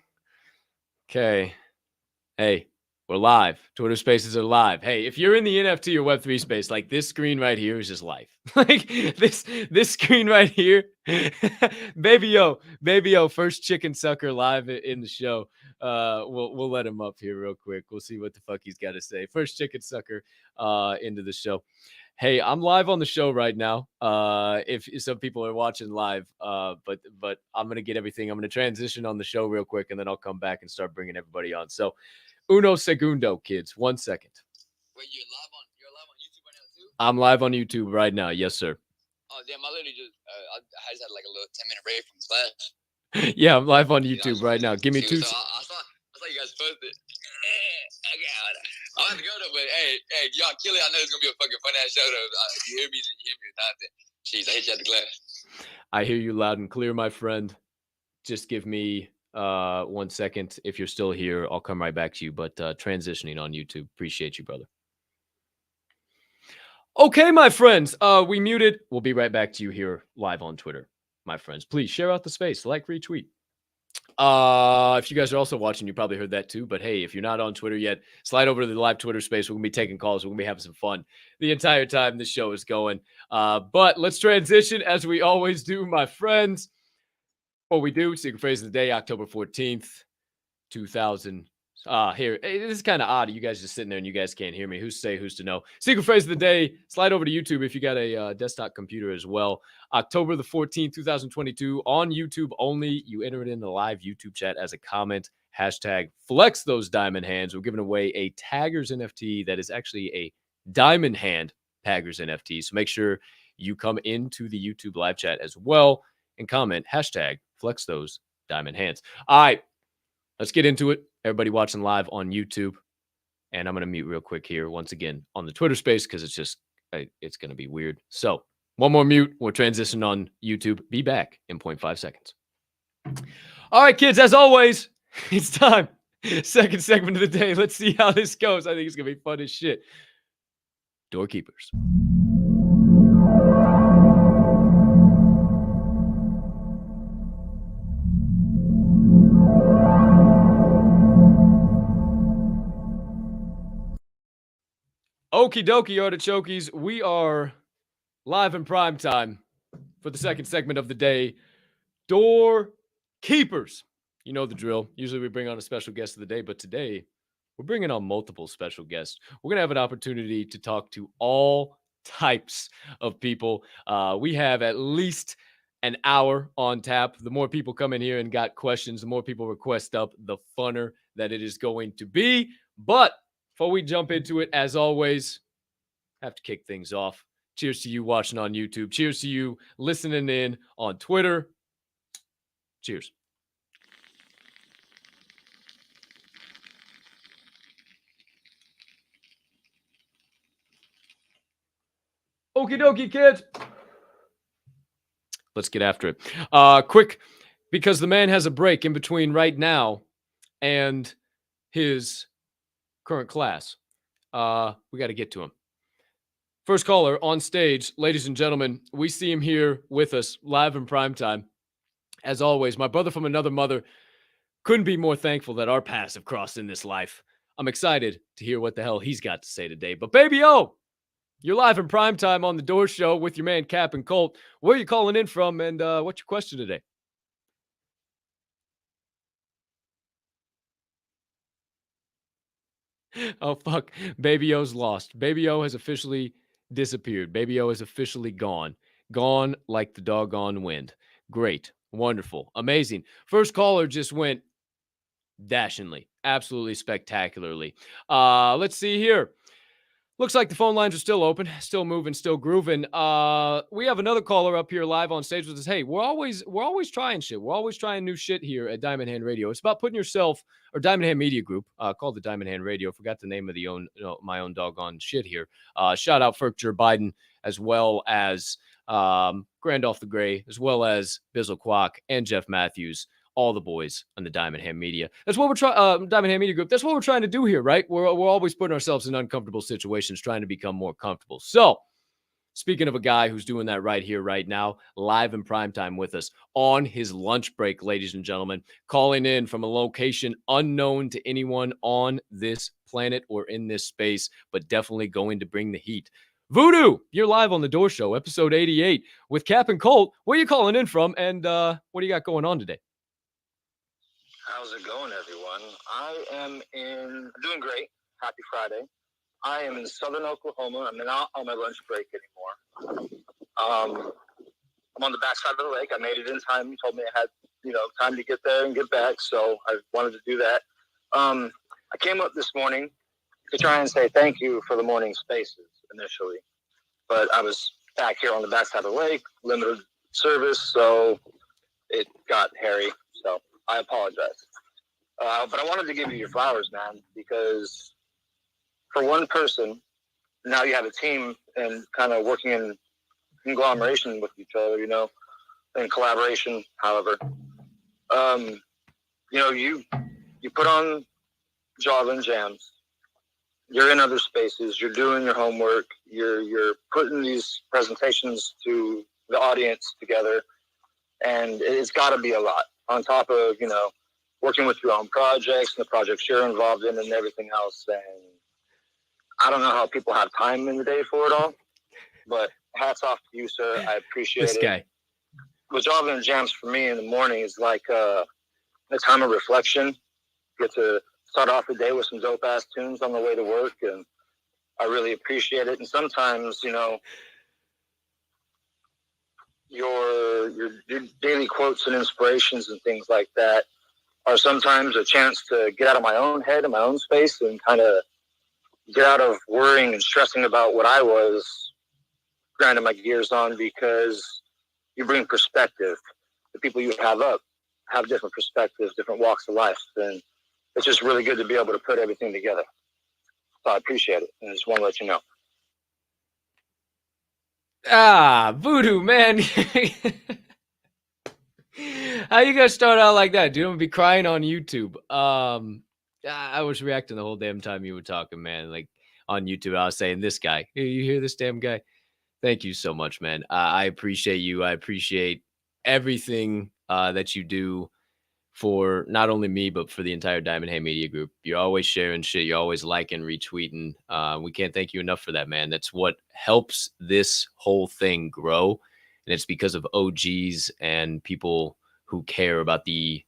Okay. Hey, we're live. Twitter spaces are live. Hey, if you're in the NFT or Web3 space, like this screen right here is just life. Like this screen right here. baby yo, first chicken sucker live in the show. We'll let him up here real quick. We'll see what the fuck he's got to say. First chicken sucker into the show. Hey, I'm live on the show right now. If some people are watching live, but I'm gonna get everything. I'm gonna transition on the show real quick, and then I'll come back and start bringing everybody on. So, uno segundo, kids. 1 second. Wait, you're live on YouTube right now too? I'm live on YouTube right now. Yes, sir. Oh damn! I literally just I just had like a little 10-minute break from class. Yeah, I'm live on YouTube right now. Give me two. I saw you guys posted. Okay, I'll have to go though, but hey, y'all kill it. I know it's gonna be a fucking fun ass show though. If you hear me, then you hear me. Jeez, I hit you at the class. I hear you loud and clear, my friend. Just give me 1 second. If you're still here, I'll come right back to you. But transitioning on YouTube. Appreciate you, brother. Okay, my friends. We muted. We'll be right back to you here live on Twitter, my friends. Please share out the space, like, retweet. If you guys are also watching, you probably heard that too. But hey, if you're not on Twitter yet, slide over to the live Twitter space. We're gonna be taking calls. We're gonna be having some fun the entire time this show is going. But let's transition as we always do, my friends. What we do, secret phrase of the day, October 14th, 2000. Here, this is kind of odd. You guys just sitting there and you guys can't hear me. Who's to say, who's to know? Secret phrase of the day. Slide over to YouTube if you got a desktop computer as well. October the 14th, 2022 on YouTube only. You enter it in the live YouTube chat as a comment. Hashtag flex those diamond hands. We're giving away a Taggers NFT that is actually a diamond hand Taggers NFT. So make sure you come into the YouTube live chat as well and comment hashtag flex those diamond hands. All right, let's get into it. Everybody watching live on YouTube. And I'm going to mute real quick here once again on the Twitter space because it's going to be weird. So one more mute. We'll transition on YouTube. Be back in 0.5 seconds. All right, kids, as always, it's time. Second segment of the day. Let's see how this goes. I think it's going to be fun as shit. DOORkeepers. Okie dokie, artichokes. We are live in prime time for the second segment of the day. DOORkeepers. You know the drill. Usually we bring on a special guest of the day, but today we're bringing on multiple special guests. We're going to have an opportunity to talk to all types of people. We have at least an hour on tap. The more people come in here and got questions, the more people request up, the funner that it is going to be. But before we jump into it, as always, have to kick things off. Cheers to you watching on YouTube. Cheers to you listening in on Twitter. Cheers. Okie dokie, kids. Let's get after it. Quick, because the man has a break in between right now and his current class. We got to get to him. First caller on stage, ladies and gentlemen. We see him here with us live in prime time. As always, my brother from another mother. Couldn't be more thankful that our paths have crossed in this life. I'm excited to hear what the hell he's got to say today. But baby, you're live in prime time on the Door Show with your man Cap and Colt. Where are you calling in from, and what's your question today? Oh, fuck. Baby O's lost. Baby O has officially disappeared. Baby O is officially gone. Gone like the doggone wind. Great. Wonderful. Amazing. First caller just went dashingly. Absolutely spectacularly. Let's see here. Looks like the phone lines are still open, still moving, still grooving. We have another caller up here live on stage with us. Hey, we're always trying shit. We're always trying new shit here at Diamond Hand Radio. It's about putting yourself, or Diamond Hand Media Group, called the Diamond Hand Radio. Forgot the name of my own doggone shit here. Shout out Ferkjer Biden, as well as Grandolph the Gray, as well as Bizzle Quack and Jeff Matthews. All the boys on the Diamond Hand Media. That's what we're trying. Diamond Hand Media Group. That's what we're trying to do here, right? We're always putting ourselves in uncomfortable situations, trying to become more comfortable. So, speaking of a guy who's doing that right here, right now, live in prime time with us on his lunch break, ladies and gentlemen, calling in from a location unknown to anyone on this planet or in this space, but definitely going to bring the heat. Voodoo, you're live on the Door Show, episode 88, with Cap and Colt. Where are you calling in from, and what do you got going on today? How's it going, everyone? I am doing great. Happy Friday. I am in southern Oklahoma. I'm not on my lunch break anymore. I'm on the backside of the lake. I made it in time. You told me I had, time to get there and get back, so I wanted to do that. I came up this morning to try and say thank you for the morning spaces initially, but I was back here on the backside of the lake, limited service, so it got hairy. So I apologize. But I wanted to give you your flowers, man, because for one person, now you have a team and kind of working in conglomeration with each other, in collaboration, however. You put on Java and jams. You're in other spaces. You're doing your homework. You're putting these presentations to the audience together, and it's got to be a lot. On top of, working with your own projects and the projects you're involved in and everything else. And I don't know how people have time in the day for it all, but hats off to you, sir. I appreciate this it. Guy. With Java and Jams for me in the morning is like a time of reflection. Get to start off the day with some dope-ass tunes on the way to work, and I really appreciate it. And sometimes, your daily quotes and inspirations and things like that are sometimes a chance to get out of my own head and my own space and kind of get out of worrying and stressing about what I was grinding my gears on, because you bring perspective. The people you have up have different perspectives, different walks of life, and it's just really good to be able to put everything together. So I appreciate it, and I just want to let you know. Voodoo, man. How you gonna start out like that, dude? I'm gonna be crying on YouTube. I was reacting the whole damn time you were talking, man. Like on YouTube, I was saying, this guy. You hear this damn guy? Thank you so much, man. I appreciate you. I appreciate everything that you do for not only me, but for the entire Diamond Hand Media Group. You're always sharing shit. You're always liking, retweeting. We can't thank you enough for that, man. That's what helps this whole thing grow. And it's because of OGs and people who care about the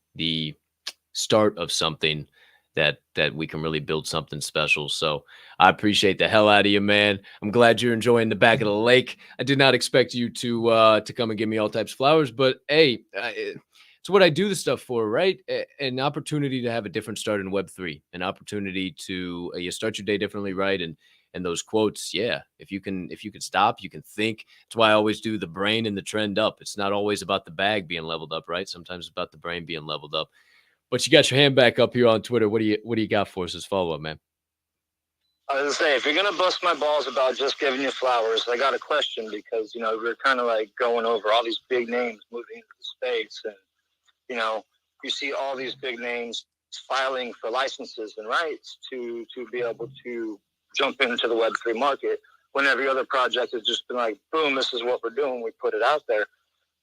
start of something that we can really build something special. So I appreciate the hell out of you, man. I'm glad you're enjoying the back of the lake. I did not expect you to come and give me all types of flowers, but hey, it's what I do the stuff for, right? An opportunity to have a different start in Web3, an opportunity to you start your day differently, right? And those quotes, yeah, if you can stop, you can think. That's why I always do the brain and the trend up. It's not always about the bag being leveled up, right? Sometimes it's about the brain being leveled up. But you got your hand back up here on Twitter. What do you got for us as follow-up, man? I was gonna say, if you're gonna bust my balls about just giving you flowers, I got a question because we're kind of like going over all these big names moving into the space, and you see all these big names filing for licenses and rights to be able to jump into the Web3 market. When every other project has just been like, boom, this is what we're doing. We put it out there.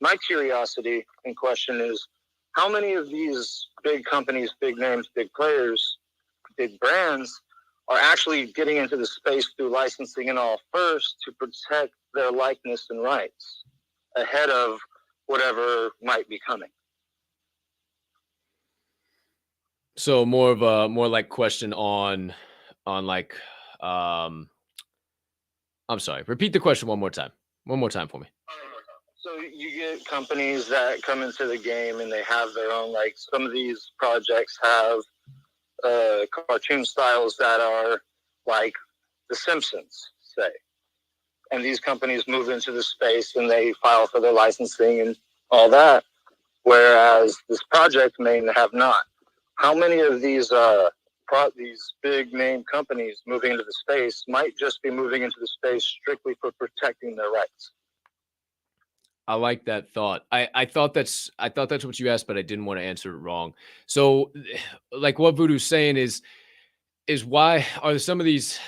My curiosity and question is, how many of these big companies, big names, big players, big brands are actually getting into the space through licensing and all first to protect their likeness and rights ahead of whatever might be coming? So more like question on like, I'm sorry, repeat the question one more time for me. So you get companies that come into the game and they have their own, like some of these projects have cartoon styles that are like The Simpsons, say. And these companies move into the space and they file for their licensing and all that, whereas this project may have not. How many of these big name companies moving into the space might just be moving into the space strictly for protecting their rights? I like that thought. I thought that's what you asked, but I didn't want to answer it wrong. So, like what Voodoo's saying is why are some of these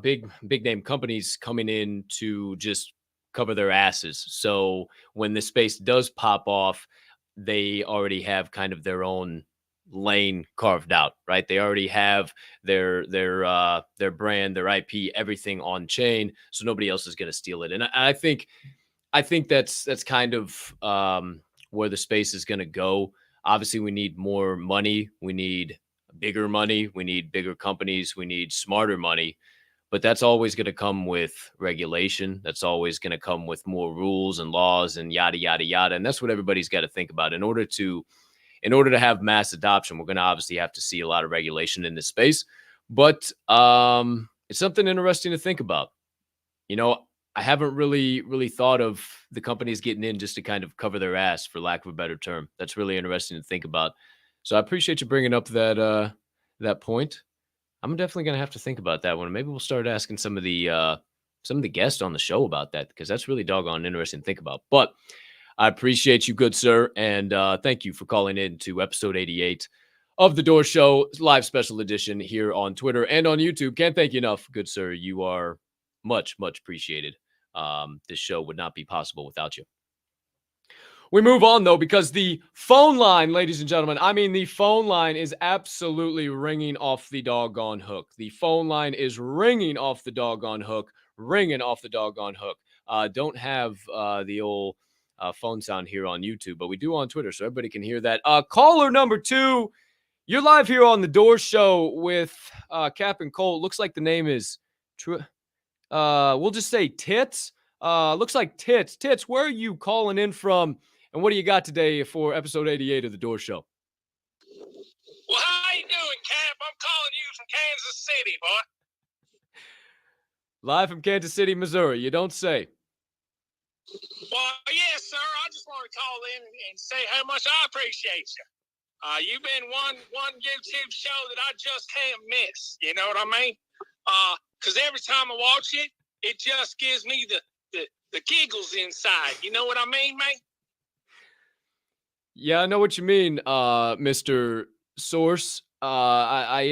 big name companies coming in to just cover their asses? So when the space does pop off, they already have kind of their own lane carved out, right? They already have their brand, their IP, everything on chain, so nobody else is going to steal it. And I think that's kind of where the space is going to go. Obviously, we need more money. We need bigger money. We need bigger companies. We need smarter money. But that's always going to come with regulation. That's always going to come with more rules and laws and yada, yada, yada. And that's what everybody's got to think about. In order to have mass adoption, we're going to obviously have to see a lot of regulation in this space. But it's something interesting to think about. I haven't really thought of the companies getting in just to kind of cover their ass, for lack of a better term. That's really interesting to think about. So I appreciate you bringing up that point. I'm definitely going to have to think about that one. Maybe we'll start asking some of the guests on the show about that, because that's really doggone interesting to think about. But I appreciate you, good sir, and thank you for calling in to episode 88 of The Door Show, live special edition here on Twitter and on YouTube. Can't thank you enough, good sir. You are much appreciated. This show would not be possible without you. We move on, though, because the phone line, ladies and gentlemen, the phone line is absolutely ringing off the doggone hook. The phone line is ringing off the doggone hook, Don't have the old phone sound here on YouTube, but we do on Twitter, so everybody can hear that. Caller number 2, you're live here on The Door Show with Cap and Cole. Looks like the name is we'll just say Tits. Looks like Tits. Tits, where are you calling in from, and what do you got today for episode 88 of The Door Show? Well, how you doing, Cap? I'm calling you from Kansas City, boy. Live from Kansas City, Missouri. You don't say. Well, yes, sir. I just want to call in and say how much I appreciate you. You've been one YouTube show that I just can't miss. You know what I mean? Because every time I watch it, it just gives me the giggles inside. You know what I mean, mate? Yeah, I know what you mean, Mr. Source. I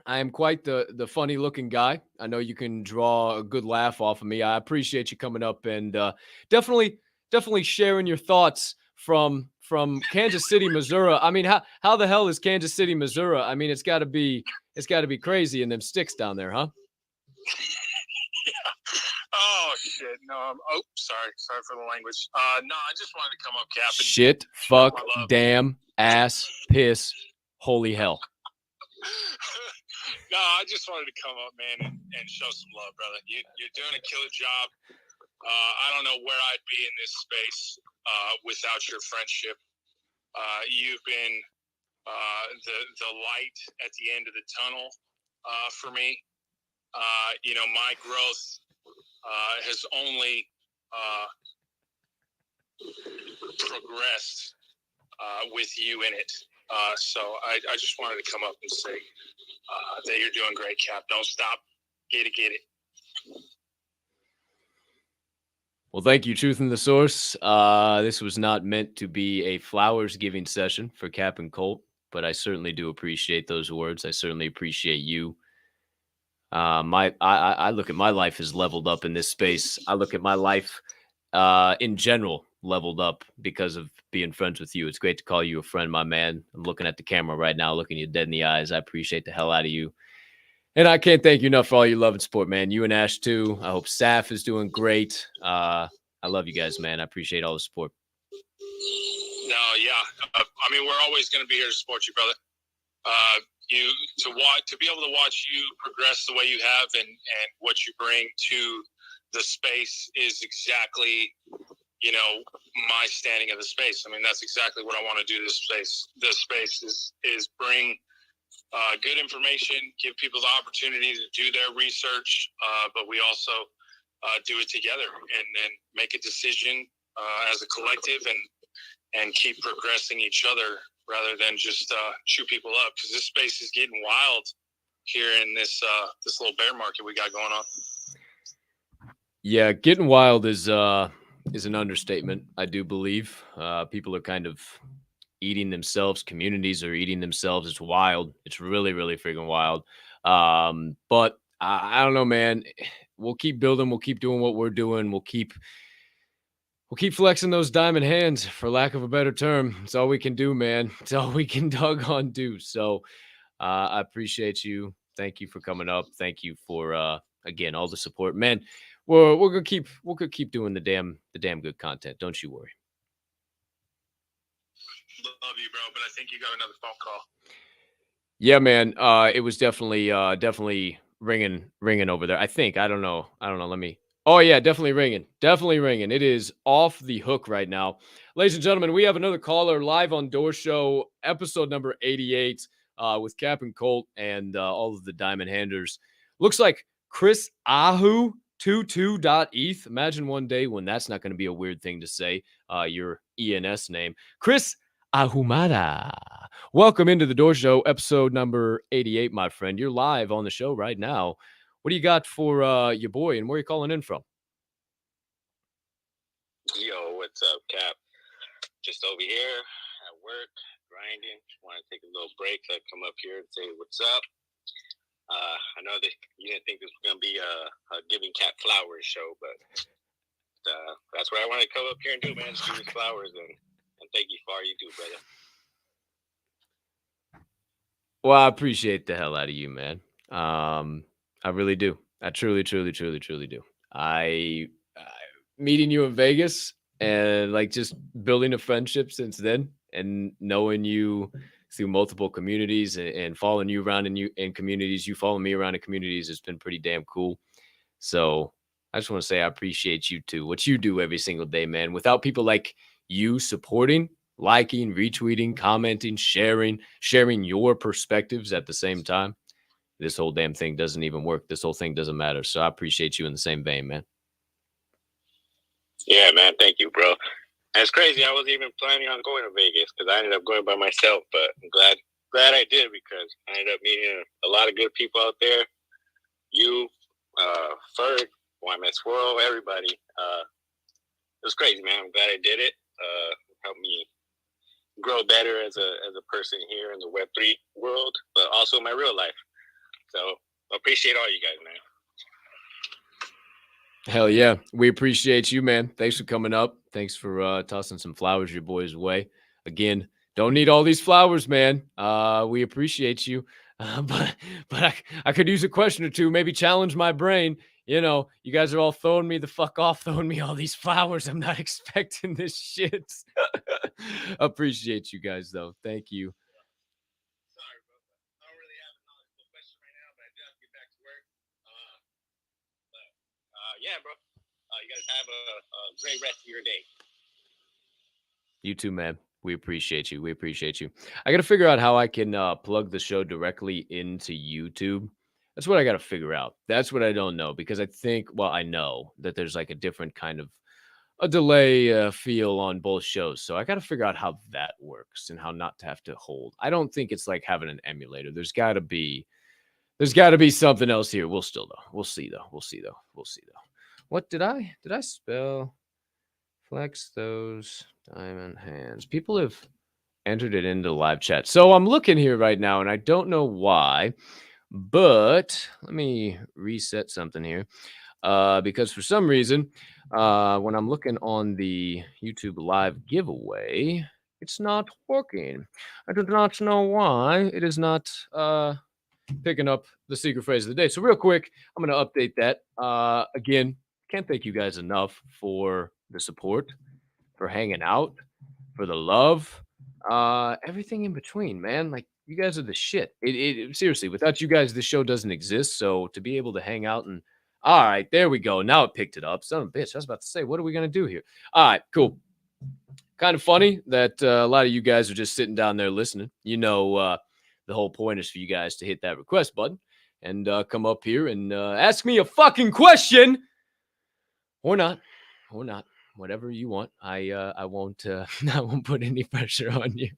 am quite the funny looking guy. I know you can draw a good laugh off of me. I appreciate you coming up and definitely sharing your thoughts from Kansas City, Missouri. How the hell is Kansas City, Missouri? It's got to be crazy in them sticks down there, huh? Oh shit! No, sorry for the language. No, I just wanted to come up, Cap. Shit, fuck, damn, ass, piss, holy hell. No, I just wanted to come up, man, and show some love, brother. You're doing a killer job. I don't know where I'd be in this space without your friendship. You've been the light at the end of the tunnel for me. My growth has only progressed with you in it. So I just wanted to come up and say that you're doing great, Cap. Don't stop. Get it. Well, thank you, Truth in the Source. This was not meant to be a flowers giving session for Cap and Colt, but I certainly do appreciate those words. I certainly appreciate you. I look at my life as leveled up in this space. I look at my life in general leveled up because of being friends with you. It's great to call you a friend, my man. I'm looking at the camera right now, looking you dead in the eyes. I appreciate the hell out of you. And I can't thank you enough for all your love and support, man. You and Ash, too. I hope Saf is doing great. I love you guys, man. I appreciate all the support. No, yeah. I mean, we're always going to be here to support you, brother. To be able to watch you progress the way you have and what you bring to the space is exactly, my standing of the space. I mean, that's exactly what I want to do. This space is bring good information, give people the opportunity to do their research, but we also do it together and make a decision as a collective and keep progressing each other rather than just chew people up, because this space is getting wild here in this little bear market we got going on. Yeah, getting wild is an understatement, I do believe. People are kind of eating themselves. Communities are eating themselves. It's wild. It's really, really freaking wild. But I don't know, man. We'll keep building. We'll keep doing what we're doing. We'll keep flexing those diamond hands, for lack of a better term. It's all we can do, man. It's all we can doggone do. So I appreciate you. Thank you for coming up. Thank you for again all the support, man. We're gonna keep doing the damn good content. Don't you worry. Love you, bro, but I think you got another phone call. Yeah, man. It was definitely ringing over there. I think. I don't know. Let me. Oh yeah, definitely ringing. It is off the hook right now, ladies and gentlemen. We have another caller live on Door Show, episode number 88, with Cap and Colt and all of the Diamond Handers. Looks like Chris Ahu 22.eth. Imagine one day when that's not going to be a weird thing to say. Your ENS name, Chris Ahumada. Welcome into the Door Show, episode number 88, my friend. You're live on the show right now. What do you got for your boy, and where are you calling in from? Yo, what's up, Cap? Just over here at work, grinding. Just want to take a little break. So I come up here and say what's up. I know that you didn't think this was going to be a giving Cap flowers show, but that's what I want to come up here and do, man. Just give you flowers and thank you for all you do, brother. Well, I appreciate the hell out of you, man. I really do. I truly do. I meeting you in Vegas and like just building a friendship since then, and knowing you through multiple communities and following you around in communities. You follow me around in communities. It's been pretty damn cool. So I just want to say I appreciate you too. What you do every single day, man. Without people like you supporting, liking, retweeting, commenting, sharing your perspectives at the same time, this whole damn thing doesn't even work. This whole thing doesn't matter. So I appreciate you in the same vein, man. Yeah, man. Thank you, bro. And it's crazy. I wasn't even planning on going to Vegas because I ended up going by myself, but I'm glad I did, because I ended up meeting a lot of good people out there. You, Ferg, YMS World, everybody. It was crazy, man. I'm glad I did it. Helped me grow better as a person here in the Web3 world, but also in my real life. So I appreciate all you guys, man. Hell yeah. We appreciate you, man. Thanks for coming up. Thanks for tossing some flowers your boys' way. Again, don't need all these flowers, man. We appreciate you. But I could use a question or two, maybe challenge my brain. You know, you guys are all throwing me the fuck off, throwing me all these flowers. I'm not expecting this shit. Appreciate you guys, though. Thank you. Sorry, bro. I don't really have a knowledgeable question right now, but I do have to get back to work. Yeah, bro. You guys have a great rest of your day. You too, man. We appreciate you. I got to figure out how I can plug the show directly into YouTube. That's what I got to figure out. That's what I don't know, because I know that there's like a different kind of a delay feel on both shows. So I got to figure out how that works and how not to have to hold. I don't think it's like having an emulator. There's got to be something else here. We'll see though. What did I spell? Flex those diamond hands. People have entered it into live chat. So I'm looking here right now and I don't know why, but let me reset something here. Because for some reason, when I'm looking on the YouTube live giveaway, it's not working. I do not know why it is not picking up the secret phrase of the day. So real quick, I'm going to update that. Again, can't thank you guys enough for the support, for hanging out, for the love, everything in between, man. Like, you guys are the shit. Seriously, without you guys, this show doesn't exist. So to be able to hang out and all right, there we go. Now it picked it up. Son of a bitch. I was about to say, what are we going to do here? All right, cool. Kind of funny that a lot of you guys are just sitting down there listening. You know, the whole point is for you guys to hit that request button and come up here and ask me a fucking question or not, whatever you want. I won't I won't put any pressure on you.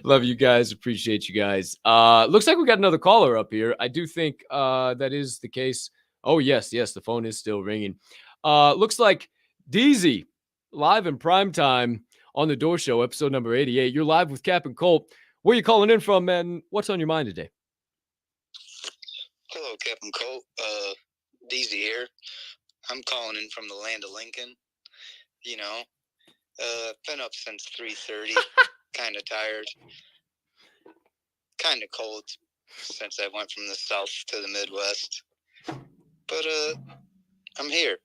Love you guys. Appreciate you guys. Looks like we got another caller up here. I do think that is the case. Oh, yes. The phone is still ringing. Looks like DZ live in prime time on the Door Show, episode number 88. You're live with Cap and Colt. Where are you calling in from, man? What's on your mind today? Hello, Cap and Colt. DZ here. I'm calling in from the land of Lincoln. You know, been up since 3:30. Kind of tired, kind of cold since I went from the south to the Midwest, but I'm here,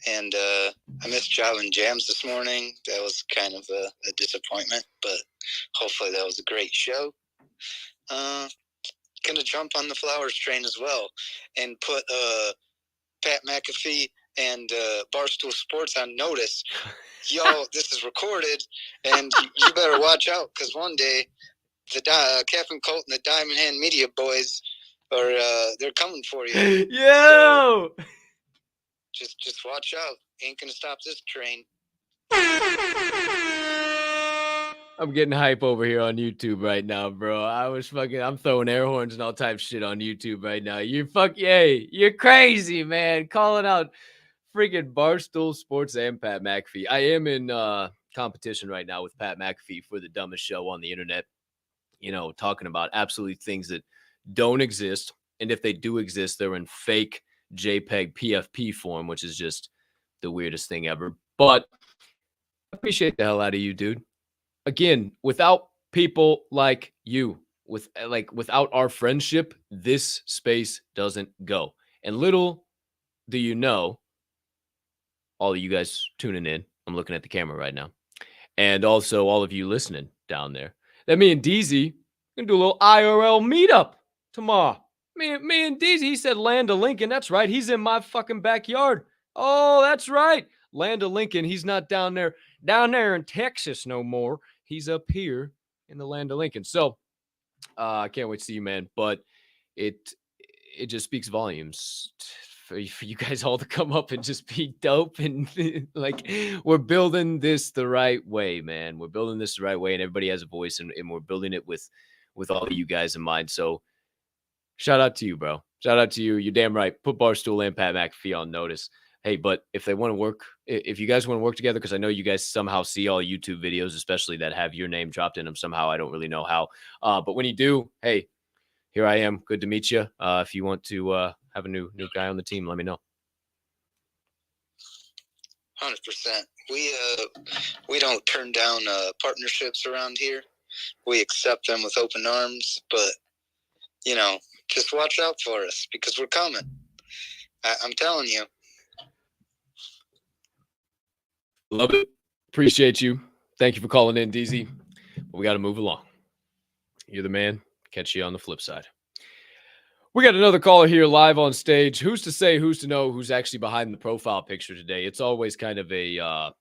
and I missed Java and Jams this morning. That was kind of a disappointment, but hopefully that was a great show. Gonna jump on the Flowers train as well and put Pat McAfee and Barstool Sports on notice. Yo, this is recorded, and you better watch out, because one day the Captain Colt and the Diamond Hand Media boys are they're coming for you. Yo! So just watch out. Ain't gonna stop this train. I'm getting hype over here on YouTube right now, bro. I'm throwing air horns and all types of shit on YouTube right now. You're crazy, man. Calling out freaking Barstool Sports and Pat McAfee. I am in competition right now with Pat McAfee for the dumbest show on the internet. You know, talking about absolutely things that don't exist. And if they do exist, they're in fake JPEG PFP form, which is just the weirdest thing ever. But I appreciate the hell out of you, dude. Again, without people like you, without our friendship, this space doesn't go. And little do you know, all of you guys tuning in, I'm looking at the camera right now, and also all of you listening down there, that me and DZ gonna do a little IRL meetup tomorrow. Me and DZ, he said Land of Lincoln. That's right. He's in my fucking backyard. Oh, that's right. Land of Lincoln. He's not down there in Texas no more. He's up here in the Land of Lincoln. So I can't wait to see you, man. But it just speaks volumes for you guys all to come up and just be dope. And like, we're building this the right way, man. We're building this the right way, and everybody has a voice, and we're building it with all of you guys in mind. So shout out to you, bro. Shout out to you. You're damn right. Put Barstool and Pat McAfee on notice. Hey, but if they want to work, if you guys want to work together, because I know you guys somehow see all YouTube videos, especially that have your name dropped in them somehow. I don't really know how. But when you do, hey, here I am. Good to meet you. If you want to have a new guy on the team, let me know. 100%. We don't turn down partnerships around here. We accept them with open arms. But, you know, just watch out for us, because we're coming. I'm telling you. Love it. Appreciate you. Thank you for calling in, DZ. But we got to move along. You're the man. Catch you on the flip side. We got another caller here live on stage. Who's to say, who's to know who's actually behind the profile picture today? It's always kind of a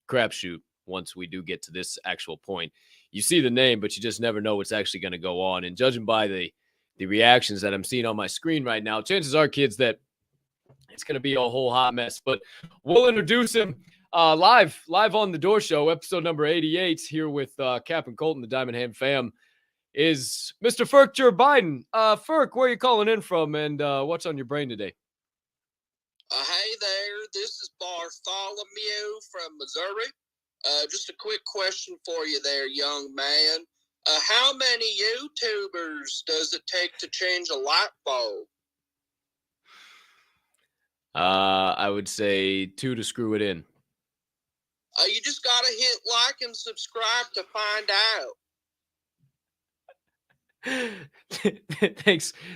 crapshoot once we do get to this actual point. You see the name, but you just never know what's actually going to go on. And judging by the reactions that I'm seeing on my screen right now, chances are, kids, that It's going to be a whole hot mess, but we'll introduce him live on the Door Show, episode number 88, here with Cap and Colton, the Diamond Hand fam, is Mr. Ferk Joe Biden. Ferk, where are you calling in from, and what's on your brain today? Hey there, this is Bartholomew from Missouri. Just a quick question for you there, young man. How many YouTubers does it take to change a light bulb? I would say 2 to screw it in. You just gotta hit like and subscribe to find out.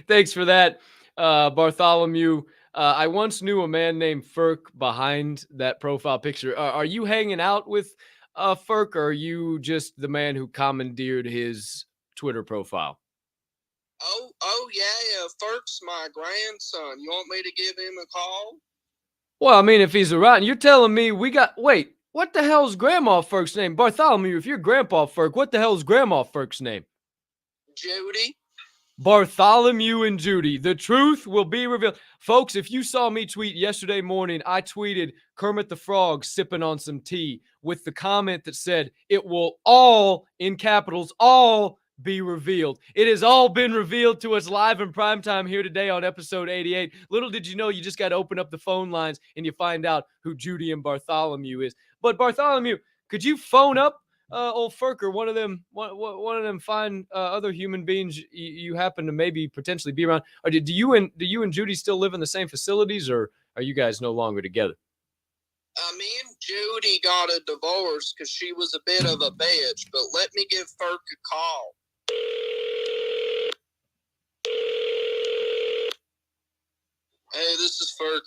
Thanks for that, Bartholomew. I once knew a man named Ferk behind that profile picture. Are you hanging out with Ferk, or are you just the man who commandeered his Twitter profile? Oh yeah, Ferk's my grandson. You want me to give him a call? Well, I mean, if he's around, you're telling me wait, what the hell's Grandma Ferk's name? Bartholomew, if you're Grandpa Ferk, what the hell's Grandma Ferk's name? Judy. Bartholomew and Judy. The truth will be revealed. Folks, if you saw me tweet yesterday morning, I tweeted Kermit the Frog sipping on some tea with the comment that said, it will all, in capitals, all be revealed. It has all been revealed to us live in primetime here today on episode 88. Little did you know, you just got to open up the phone lines and you find out who Judy and Bartholomew is. But Bartholomew, could you phone up old Ferk, or one of them fine other human beings you happen to maybe potentially be around? Or do you and Judy still live in the same facilities, or are you guys no longer together? Me and Judy got a divorce because she was a bit of a bitch, but let me give Ferk a call. Hey, this is Ferk.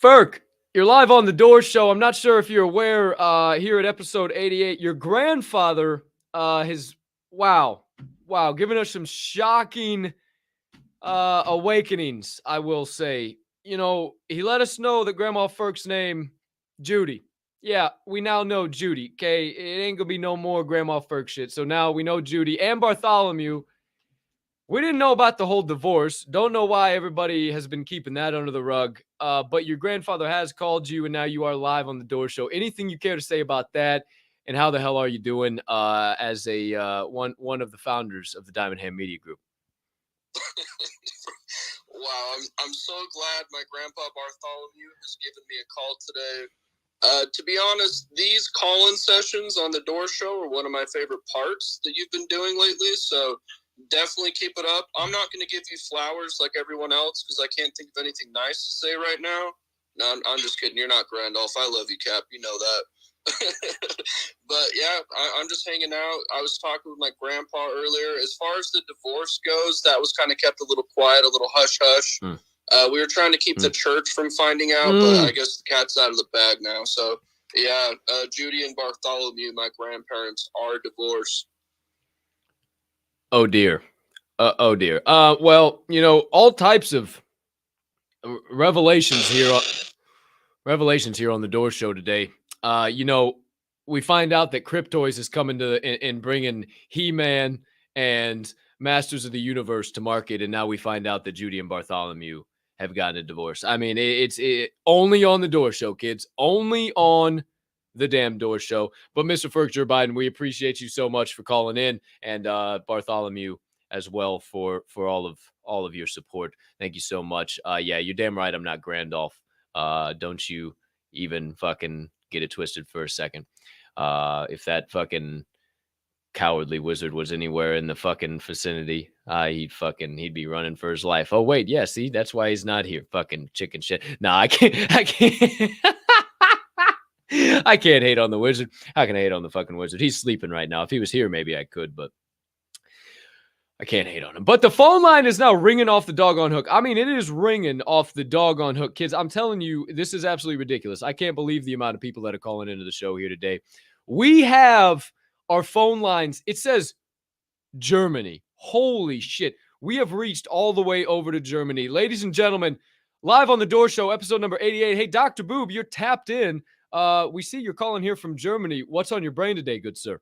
Ferk, you're live on the Door Show. I'm not sure if you're aware, here at episode 88, your grandfather has, wow, given us some shocking awakenings, I will say. You know, he let us know that Grandma Ferk's name, Judy. Yeah, we now know Judy, okay? It ain't gonna be no more Grandma Ferk shit. So now we know Judy and Bartholomew. We didn't know about the whole divorce. Don't know why everybody has been keeping that under the rug. But your grandfather has called you, and now you are live on the Door Show. Anything you care to say about that? And how the hell are you doing as a one of the founders of the Diamond Hand Media Group? Wow, I'm so glad my grandpa Bartholomew has given me a call today. To be honest, these call-in sessions on the Door Show are one of my favorite parts that you've been doing lately, so definitely keep it up. I'm not going to give you flowers like everyone else because I can't think of anything nice to say right now. No, I'm just kidding. You're not Randolph. I love you, Cap. You know that. But yeah, I'm just hanging out. I was talking with my grandpa earlier. As far as the divorce goes, that was kind of kept a little quiet, a little hush-hush. We were trying to keep the church from finding out, but I guess the cat's out of the bag now. So yeah, Judy and Bartholomew, my grandparents, are divorced. Oh dear. Oh dear. Well, you know, all types of revelations here on the Door Show today. You know, we find out that Cryptoys is coming and bringing He-Man and Masters of the Universe to market, and now we find out that Judy and Bartholomew have gotten a divorce. I mean, it's only on the Door Show, kids. Only on the damn Door Show. But Mr. Ferk Joe Biden, we appreciate you so much for calling in, and Bartholomew as well for all of your support. Thank you so much. Yeah, you're damn right. I'm not Randolph. Don't you even fucking get it twisted for a second. If that fucking cowardly wizard was anywhere in the fucking vicinity, he'd be running for his life. Oh wait, yeah, see, that's why he's not here. Fucking chicken shit. Nah, I can't I can't hate on the wizard. How can I hate on the fucking wizard? He's sleeping right now. If he was here, maybe I could, but I can't hate on him. But the phone line is now ringing off the doggone hook. I mean, it is ringing off the doggone hook. Kids, I'm telling you, this is absolutely ridiculous. I can't believe the amount of people that are calling into the show here today. We have our phone lines. It says Germany. Holy shit. We have reached all the way over to Germany. Ladies and gentlemen, live on the Door Show, episode number 88. Hey, Dr. Boob, you're tapped in. We see you're calling here from Germany. What's on your brain today, good sir?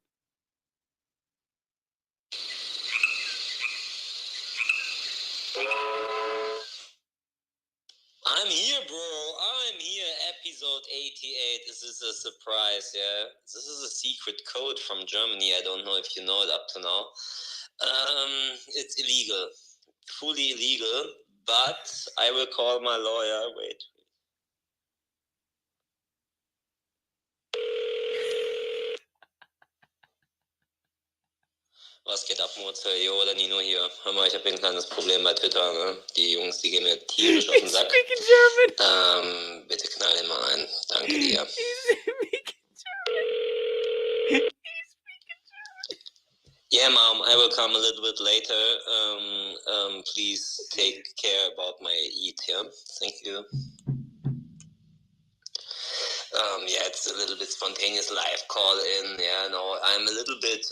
88, is this a surprise? Yeah, this is a secret code from Germany. I don't know if you know it up to now. It's illegal, fully illegal, but I will call my lawyer. Wait. Was geht ab, Murzel? Jo, der Nino hier. Hör mal, ich habe ein kleines Problem bei Twitter. Ne? Die Jungs, die gehen mir tierisch auf den Sack. Bitte knall den mal ein. Danke dir. Yeah, Mom, I will come a little bit later. Please take care about my eat here. Thank you. Yeah, it's a little bit spontaneous live call in. Yeah, no, I'm a little bit,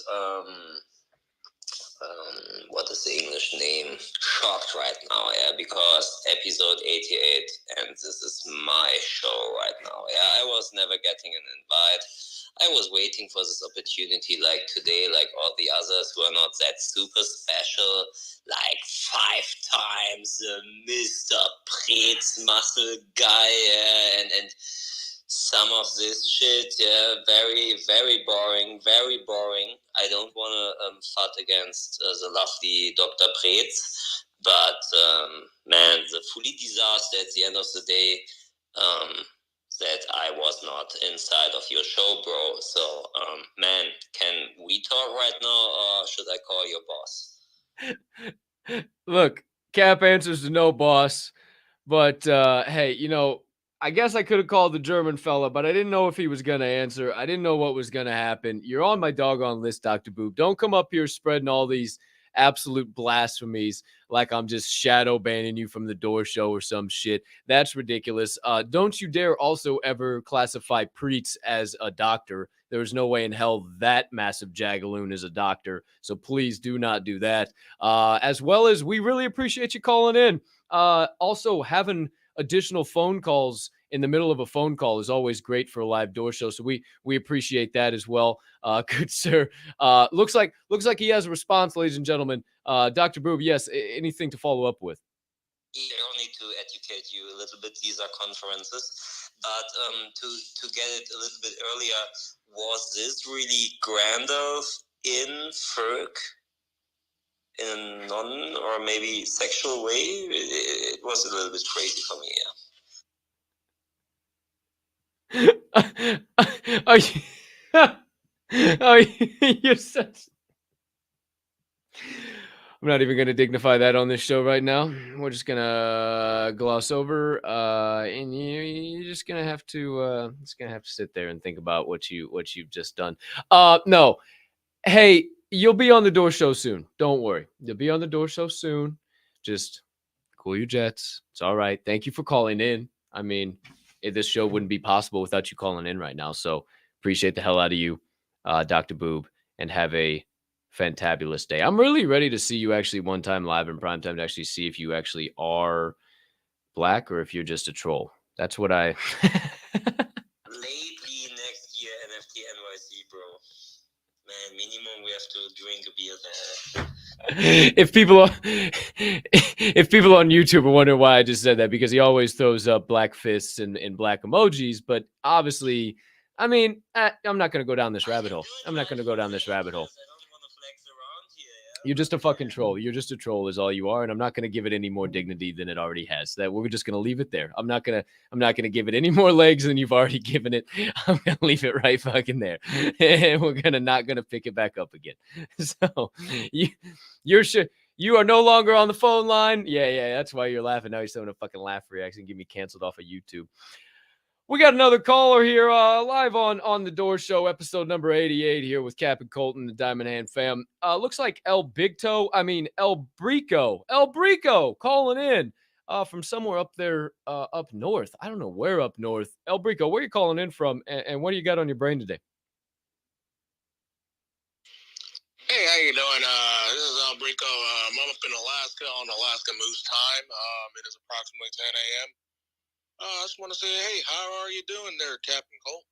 what is the English name? Shocked right now, yeah, because episode 88, and this is my show right now. Yeah, I was never getting an invite. I was waiting for this opportunity like today, like all the others who are not that super special, like 5 times Mr. Pretz muscle guy, yeah, and some of this shit, yeah, very, very boring, very boring. I don't want to fight against the lovely Dr. Pretz, but man, the fully disaster at the end of the day, that I was not inside of your show, bro. So, man, can we talk right now, or should I call your boss? Look, Cap answers to no, boss. But hey, you know, I guess I could have called the German fella, but I didn't know if he was going to answer. I didn't know what was going to happen. You're on my doggone list, Dr. Boob. Don't come up here spreading all these absolute blasphemies like I'm just shadow banning you from the Door Show or some shit. That's ridiculous. Don't you dare also ever classify Preetz as a doctor. There's no way in hell that massive jagaloon is a doctor. So please do not do that. As well as we really appreciate you calling in. Also, having additional phone calls in the middle of a phone call is always great for a live Door Show. So we appreciate that as well. Good sir. Looks like he has a response, ladies and gentlemen. Dr. Boob, yes, anything to follow up with? Yeah, I need to educate you a little bit. These are conferences. But to get it a little bit earlier, was this really Grandolph in Ferg? In a non or maybe sexual way? It was a little bit crazy for me, yeah. You're such... I'm not even going to dignify that on this show right now. We're just going to gloss over, and you're just going to have to sit there and think about what you've just done. No, hey, you'll be on the Door Show soon. Don't worry, you'll be on the Door Show soon. Just cool your jets. It's all right. Thank you for calling in. I mean, this show wouldn't be possible without you calling in right now. So appreciate the hell out of you, Dr. Boob, and have a fantabulous day. I'm really ready to see you actually one time live in prime time to actually see if you actually are black or if you're just a troll. That's what I... Lately next year, NFT NYC, bro. Man, minimum we have to drink a beer there. If people on YouTube are wondering why I just said that, because he always throws up black fists and black emojis, but obviously, I mean, I'm not going to go down this rabbit hole. You're just a fucking troll. You're just a troll is all you are. And I'm not going to give it any more dignity than it already has. That we're just going to leave it there. I'm not going to give it any more legs than you've already given it. I'm going to leave it right fucking there. And we're not going to pick it back up again. So you are no longer on the phone line. Yeah. That's why you're laughing. Now you're having a fucking laugh reaction. Get me canceled off of YouTube. We got another caller here, live on the Door Show, episode number 88 here with Cap and Colton, the Diamond Hand fam. Looks like El Brico calling in from somewhere up there, up north. I don't know where up north. El Brico, where are you calling in from, and what do you got on your brain today? Hey, how you doing? This is El Brico. I'm up in Alaska on Alaska Moose time. It is approximately 10 a.m. I just want to say, hey, how are you doing there, Captain Cole?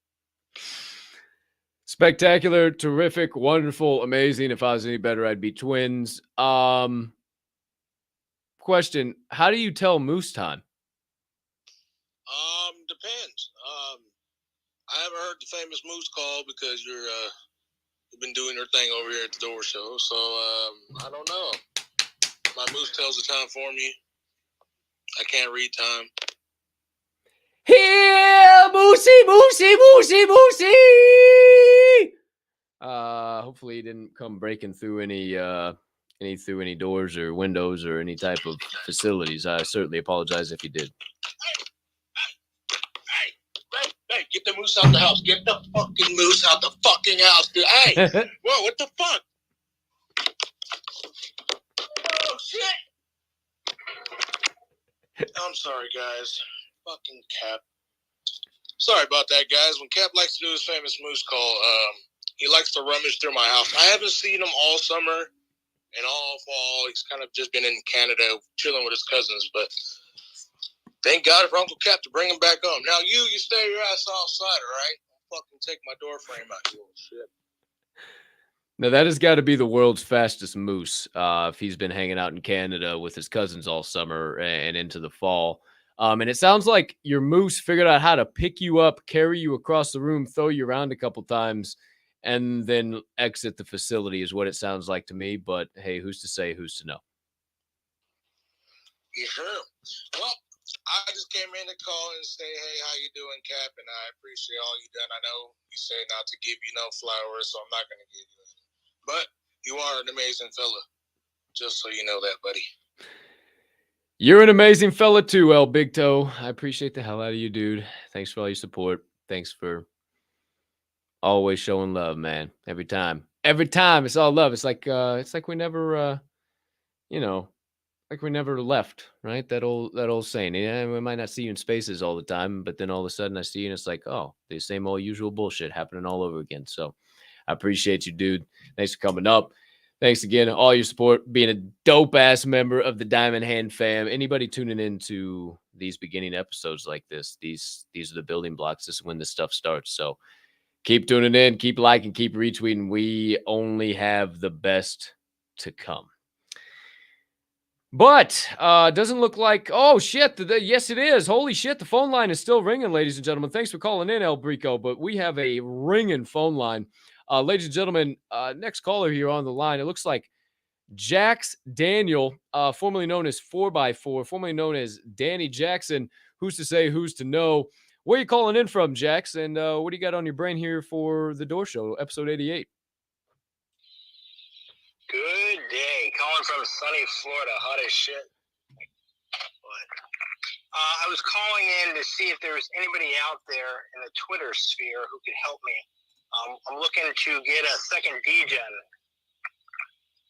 Spectacular, terrific, wonderful, amazing. If I was any better, I'd be twins. Question, how do you tell moose time? Depends. I haven't heard the famous Moose call because you've been doing your thing over here at the Door Show. So I don't know. My Moose tells the time for me. I can't read time. Here, Moosey. Hopefully he didn't come breaking through any doors or windows or any type of facilities. I certainly apologize if he did. Hey, get the Moose out the house. Get the fucking Moose out the fucking house, dude. Hey, whoa, what the fuck? Oh, shit. I'm sorry, guys. Fucking Cap. Sorry about that, guys. When Cap likes to do his famous Moose call, he likes to rummage through my house. I haven't seen him all summer and all fall. He's kind of just been in Canada chilling with his cousins, but thank God for Uncle Cap to bring him back home. Now you stay your ass outside, all right? I'll fucking take my door frame out, you little shit. Now that has got to be the world's fastest moose. If he's been hanging out in Canada with his cousins all summer and into the fall. And it sounds like your moose figured out how to pick you up, carry you across the room, throw you around a couple times, and then exit the facility is what it sounds like to me. But hey, who's to say, who's to know? Yeah, sure. Well, I just came in to call and say, hey, how you doing, Cap? And I appreciate all you done. I know you say not to give you no flowers, so I'm not going to give you any. But you are an amazing fella. Just so you know that, buddy. You're an amazing fella too, El Big Toe. I appreciate the hell out of you, dude. Thanks for all your support. Thanks for always showing love, man. Every time it's all love. It's like we never like we never left, right? That old saying. Yeah, we might not see you in spaces all the time, but then all of a sudden I see you and it's like, oh, the same old usual bullshit happening all over again. So I appreciate you, dude. Thanks for coming up. Thanks again, all your support, being a dope-ass member of the Diamond Hand fam. Anybody tuning into these beginning episodes like this, these are the building blocks. This is when this stuff starts. So keep tuning in, keep liking, keep retweeting. We only have the best to come. But doesn't look like, oh, shit, yes, it is. Holy shit, the phone line is still ringing, ladies and gentlemen. Thanks for calling in, El Brico, but we have a ringing phone line. Ladies and gentlemen, next caller here on the line, it looks like Jax Daniel, formerly known as 4x4, formerly known as Danny Jackson. Who's to say, who's to know? Where are you calling in from, Jax? And what do you got on your brain here for the Door Show, episode 88? Good day. Calling from sunny Florida. Hot as shit. I was calling in to see if there was anybody out there in the Twitter sphere who could help me. I'm looking to get a second degen.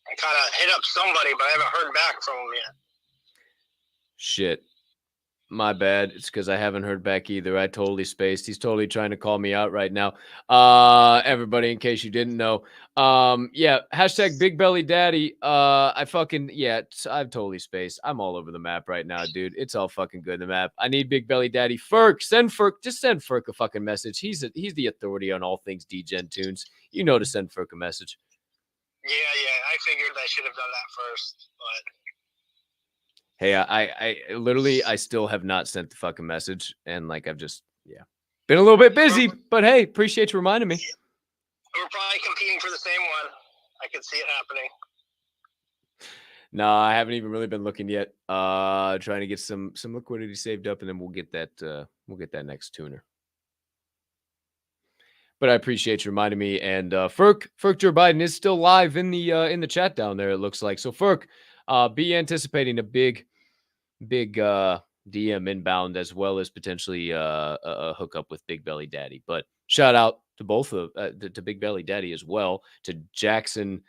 I kind of hit up somebody, but I haven't heard back from them yet. Shit. My bad. It's because I haven't heard back either. I totally spaced. He's totally trying to call me out right now. Everybody, in case you didn't know. Yeah, hashtag Big Belly Daddy. I've totally spaced. I'm all over the map right now, dude. It's all fucking good in the map. I need Big Belly Daddy. Ferk, send Ferk a fucking message. He's the authority on all things DGen tunes. You know to send Ferk a message. Yeah. I figured I should have done that first, but. Hey, I literally still have not sent the fucking message, and like I've just been a little bit busy, but hey, appreciate you reminding me. We're probably competing for the same one. I can see it happening. No, I haven't even really been looking yet. Trying to get some liquidity saved up, and then we'll get that next tuner. But I appreciate you reminding me. And Ferk Joe Biden is still live in the chat down there. It looks like so. Ferk. Be anticipating a big DM inbound as well as potentially a hookup with Big Belly Daddy. But shout out to both of to Big Belly Daddy as well, to Jackson,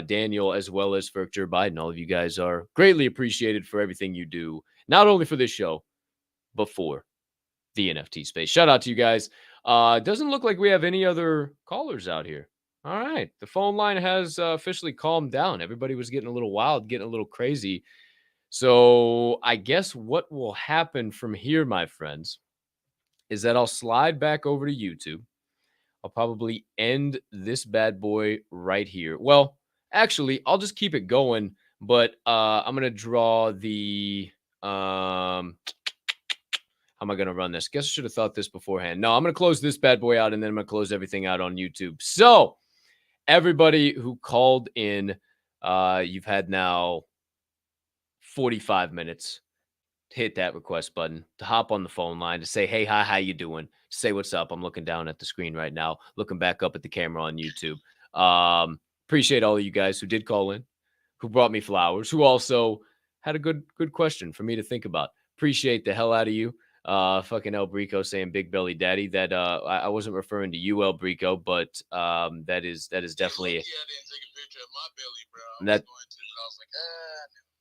Daniel, as well as Ferkjer Biden. All of you guys are greatly appreciated for everything you do, not only for this show, but for the NFT space. Shout out to you guys. Doesn't look like we have any other callers out here. All right. The phone line has officially calmed down. Everybody was getting a little wild, getting a little crazy. So I guess what will happen from here, my friends, is that I'll slide back over to YouTube. I'll probably end this bad boy right here. Well, actually, I'll just keep it going, but I'm going to draw the... I'm am I going to run this? Guess I should have thought this beforehand. No, I'm going to close this bad boy out, and then I'm going to close everything out on YouTube. So everybody who called in, you've had now 45 minutes to hit that request button, to hop on the phone line, to say, hey, hi, how you doing? Say what's up. I'm looking down at the screen right now, looking back up at the camera on YouTube. Appreciate all of you guys who did call in, who brought me flowers, who also had a good question for me to think about. Appreciate the hell out of you. Fucking El Brico saying Big Belly Daddy. That I wasn't referring to you, El Brico, but that is definitely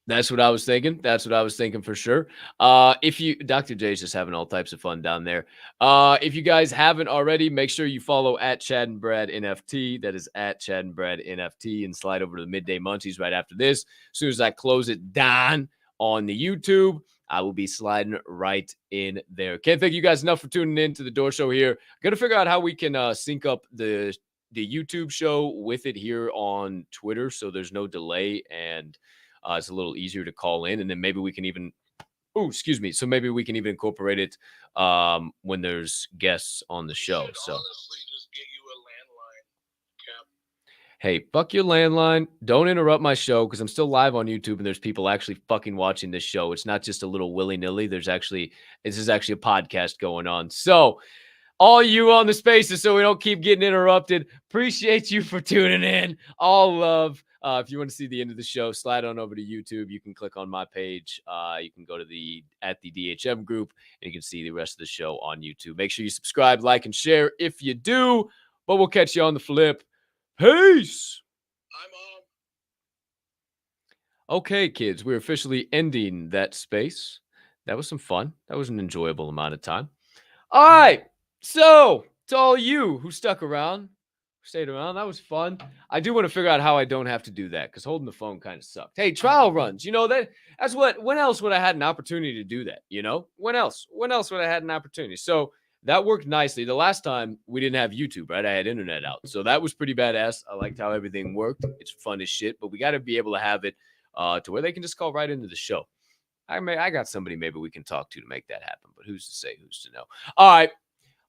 that's what I was thinking. That's what I was thinking for sure. If you, Dr. J's just having all types of fun down there. If you guys haven't already, make sure you follow at Chad and Brad NFT. That is at Chad and Brad NFT, and slide over to the Midday Munchies right after this. As soon as I close it down on the YouTube, I will be sliding right in there. Can't thank you guys enough for tuning in to the Door Show here. Got to figure out how we can sync up the YouTube show with it here on Twitter, so there's no delay, and it's a little easier to call in, and then maybe we can even, so maybe we can even incorporate it when there's guests on the show. So honestly just get you a landline, Cap. hey, fuck your landline. Don't interrupt my show, because I'm still live on YouTube and there's people actually fucking watching this show. It's not just a little willy-nilly. This is actually a podcast going on. So all you on the spaces, so we don't keep getting interrupted, appreciate you for tuning in. All love. If you want to see the end of the show, slide on over to YouTube. You can click on my page. You can go to the DHM group, and you can see the rest of the show on YouTube. Make sure you subscribe, like, and share if you do. But we'll catch you on the flip. Peace. Okay, kids, we're officially ending that space. That was some fun. That was an enjoyable amount of time. All right. So, to all you who stuck around, stayed around, that was fun. I do want to figure out how I don't have to do that, because holding the phone kind of sucked. Hey, trial runs, that's what, when else would I had an opportunity to do that? When else would I had an opportunity? So that worked nicely. The last time we didn't have YouTube, right? I had internet out. So that was pretty badass. I liked how everything worked. It's fun as shit, but we got to be able to have it to where they can just call right into the show. I got somebody maybe we can talk to make that happen, but who's to say, who's to know? All right,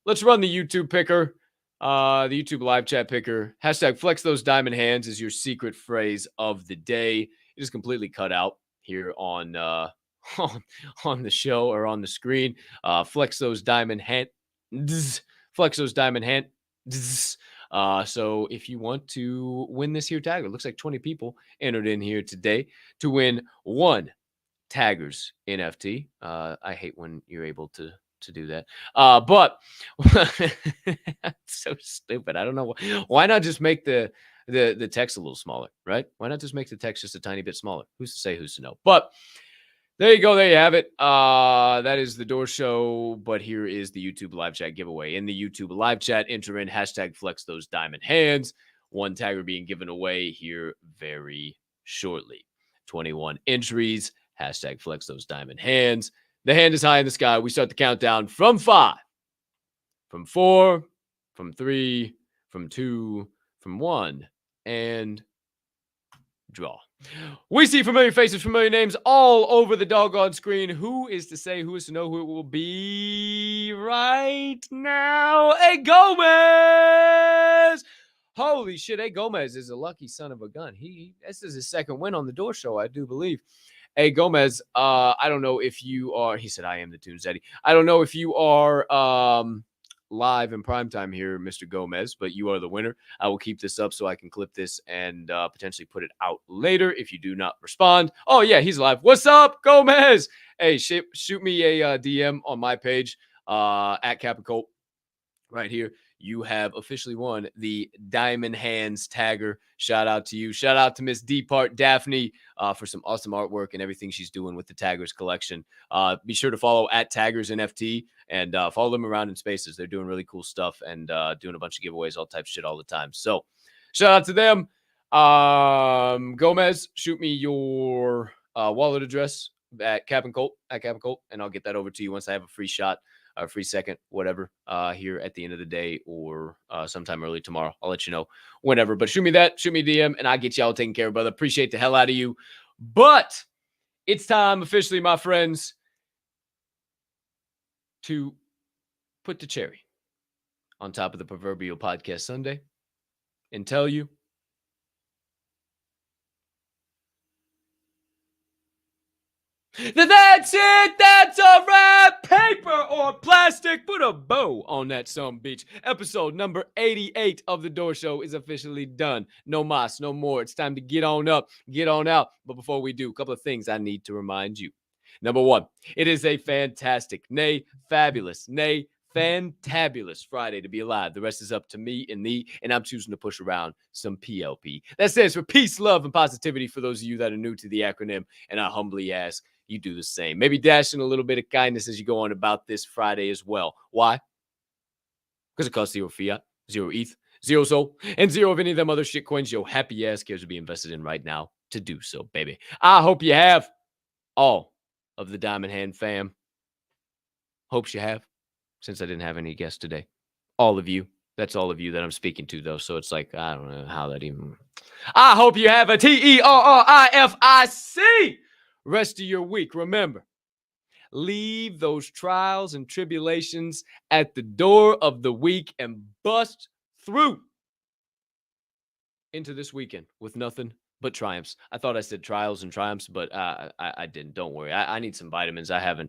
let's run the YouTube picker. The YouTube live chat picker. Hashtag flex those diamond hands is your secret phrase of the day. It is completely cut out here on the show or on the screen. Flex those diamond hands. Flex those diamond hands. So if you want to win this here tagger, it looks like 20 people entered in here today to win one Taggers NFT. I hate when you're able to do that. But so stupid. I don't know why not just make the text a little smaller, right? Why not just make the text just a tiny bit smaller? Who's to say, who's to know? But there you go. There you have it. That is the Door Show. But here is the YouTube live chat giveaway. In the YouTube live chat, enter in hashtag flex those diamond hands. One tagger being given away here very shortly. 21 entries. Hashtag flex those diamond hands. The hand is high in the sky. We start the countdown from 5, from 4, from 3, from 2, from 1, and draw. We see familiar faces, familiar names all over the doggone screen. Who is to say, who is to know who it will be right now? A Gomez! Holy shit, A Gomez is a lucky son of a gun. This is his second win on the Door Show, I do believe. Hey, Gomez, I don't know if you are, he said, I am the Tunes Eddie. I don't know if you are live in primetime here, Mr. Gomez, but you are the winner. I will keep this up so I can clip this and potentially put it out later if you do not respond. Oh, yeah, he's live. What's up, Gomez? Hey, shoot me a DM on my page at Capicolt right here. You have officially won the Diamond Hands Tagger. Shout out to you. Shout out to Miss Depart Daphne for some awesome artwork and everything she's doing with the Taggers collection. Be sure to follow at Taggers NFT and follow them around in spaces. They're doing really cool stuff and doing a bunch of giveaways, all types of shit all the time. So shout out to them. Gomez, shoot me your wallet address at Capicolt, and I'll get that over to you once I have a free shot. A free second, whatever, here at the end of the day or sometime early tomorrow. I'll let you know whenever. But shoot me DM, and I'll get y'all taken care of, brother. Appreciate the hell out of you. But it's time officially, my friends, to put the cherry on top of the proverbial podcast Sunday and tell you that's it. That's a wrap. Paper or plastic. Put a bow on that bitch. Episode number 88 of The Door Show is officially done. No mas, no more. It's time to get on up, get on out. But before we do, a couple of things I need to remind you. Number one, it is a fantastic, nay, fabulous, nay, fantabulous Friday to be alive. The rest is up to me and thee, and I'm choosing to push around some PLP. That stands for peace, love, and positivity for those of you that are new to the acronym, and I humbly ask you do the same. Maybe dash in a little bit of kindness as you go on about this Friday as well. Why? Because it costs 0 fiat, 0 ETH, 0 SOL, and 0 of any of them other shit coins your happy ass cares to be invested in right now to do so, baby. I hope you have all of the Diamond Hand fam. Hopes you have, since I didn't have any guests today. All of you. That's all of you that I'm speaking to, though. So it's like, I don't know how that even... I hope you have a TERRIFIC rest of your week. Remember, leave those trials and tribulations at the door of the week and bust through into this weekend with nothing but triumphs. I thought I said trials and triumphs, but I didn't. Don't worry. I need some vitamins. I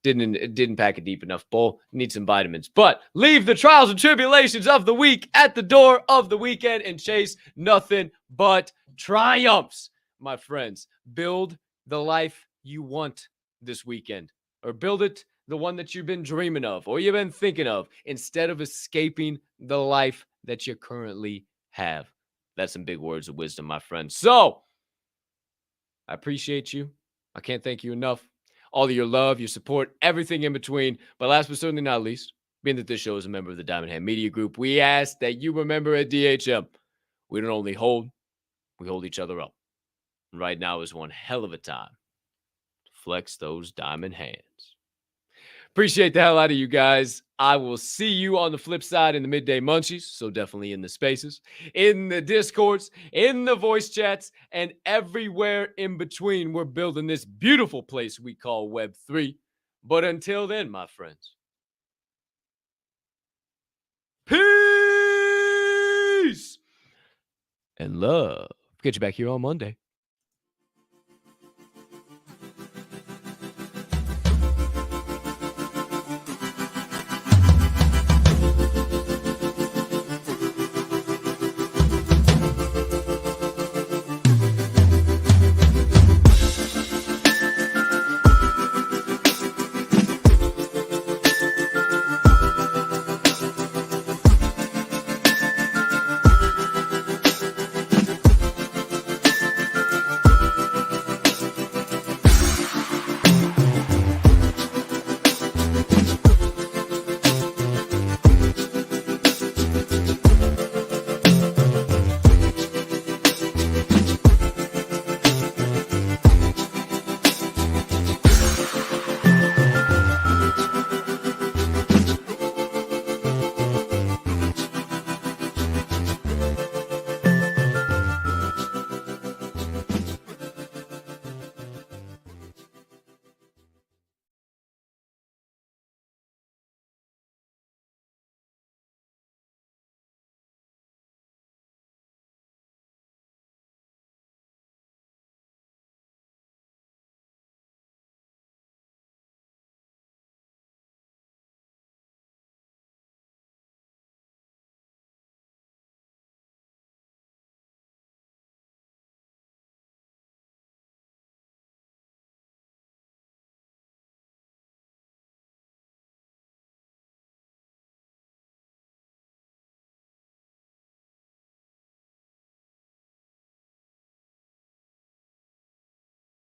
didn't pack a deep enough bowl. Need some vitamins. But leave the trials and tribulations of the week at the door of the weekend and chase nothing but triumphs, my friends. Build the life you want this weekend, or build it the one that you've been dreaming of or you've been thinking of, instead of escaping the life that you currently have. That's some big words of wisdom, my friends. So I appreciate you. I can't thank you enough. All of your love, your support, everything in between. But last but certainly not least, being that this show is a member of the Diamond Hand Media Group, we ask that you remember at DHM, we don't only hold, we hold each other up. And right now is one hell of a time to flex those diamond hands. Appreciate the hell out of you guys. I will see you on the flip side in the midday munchies. So definitely in the spaces, in the discords, in the voice chats, and everywhere in between. We're building this beautiful place we call Web3. But until then, my friends, peace and love. Get you back here on Monday.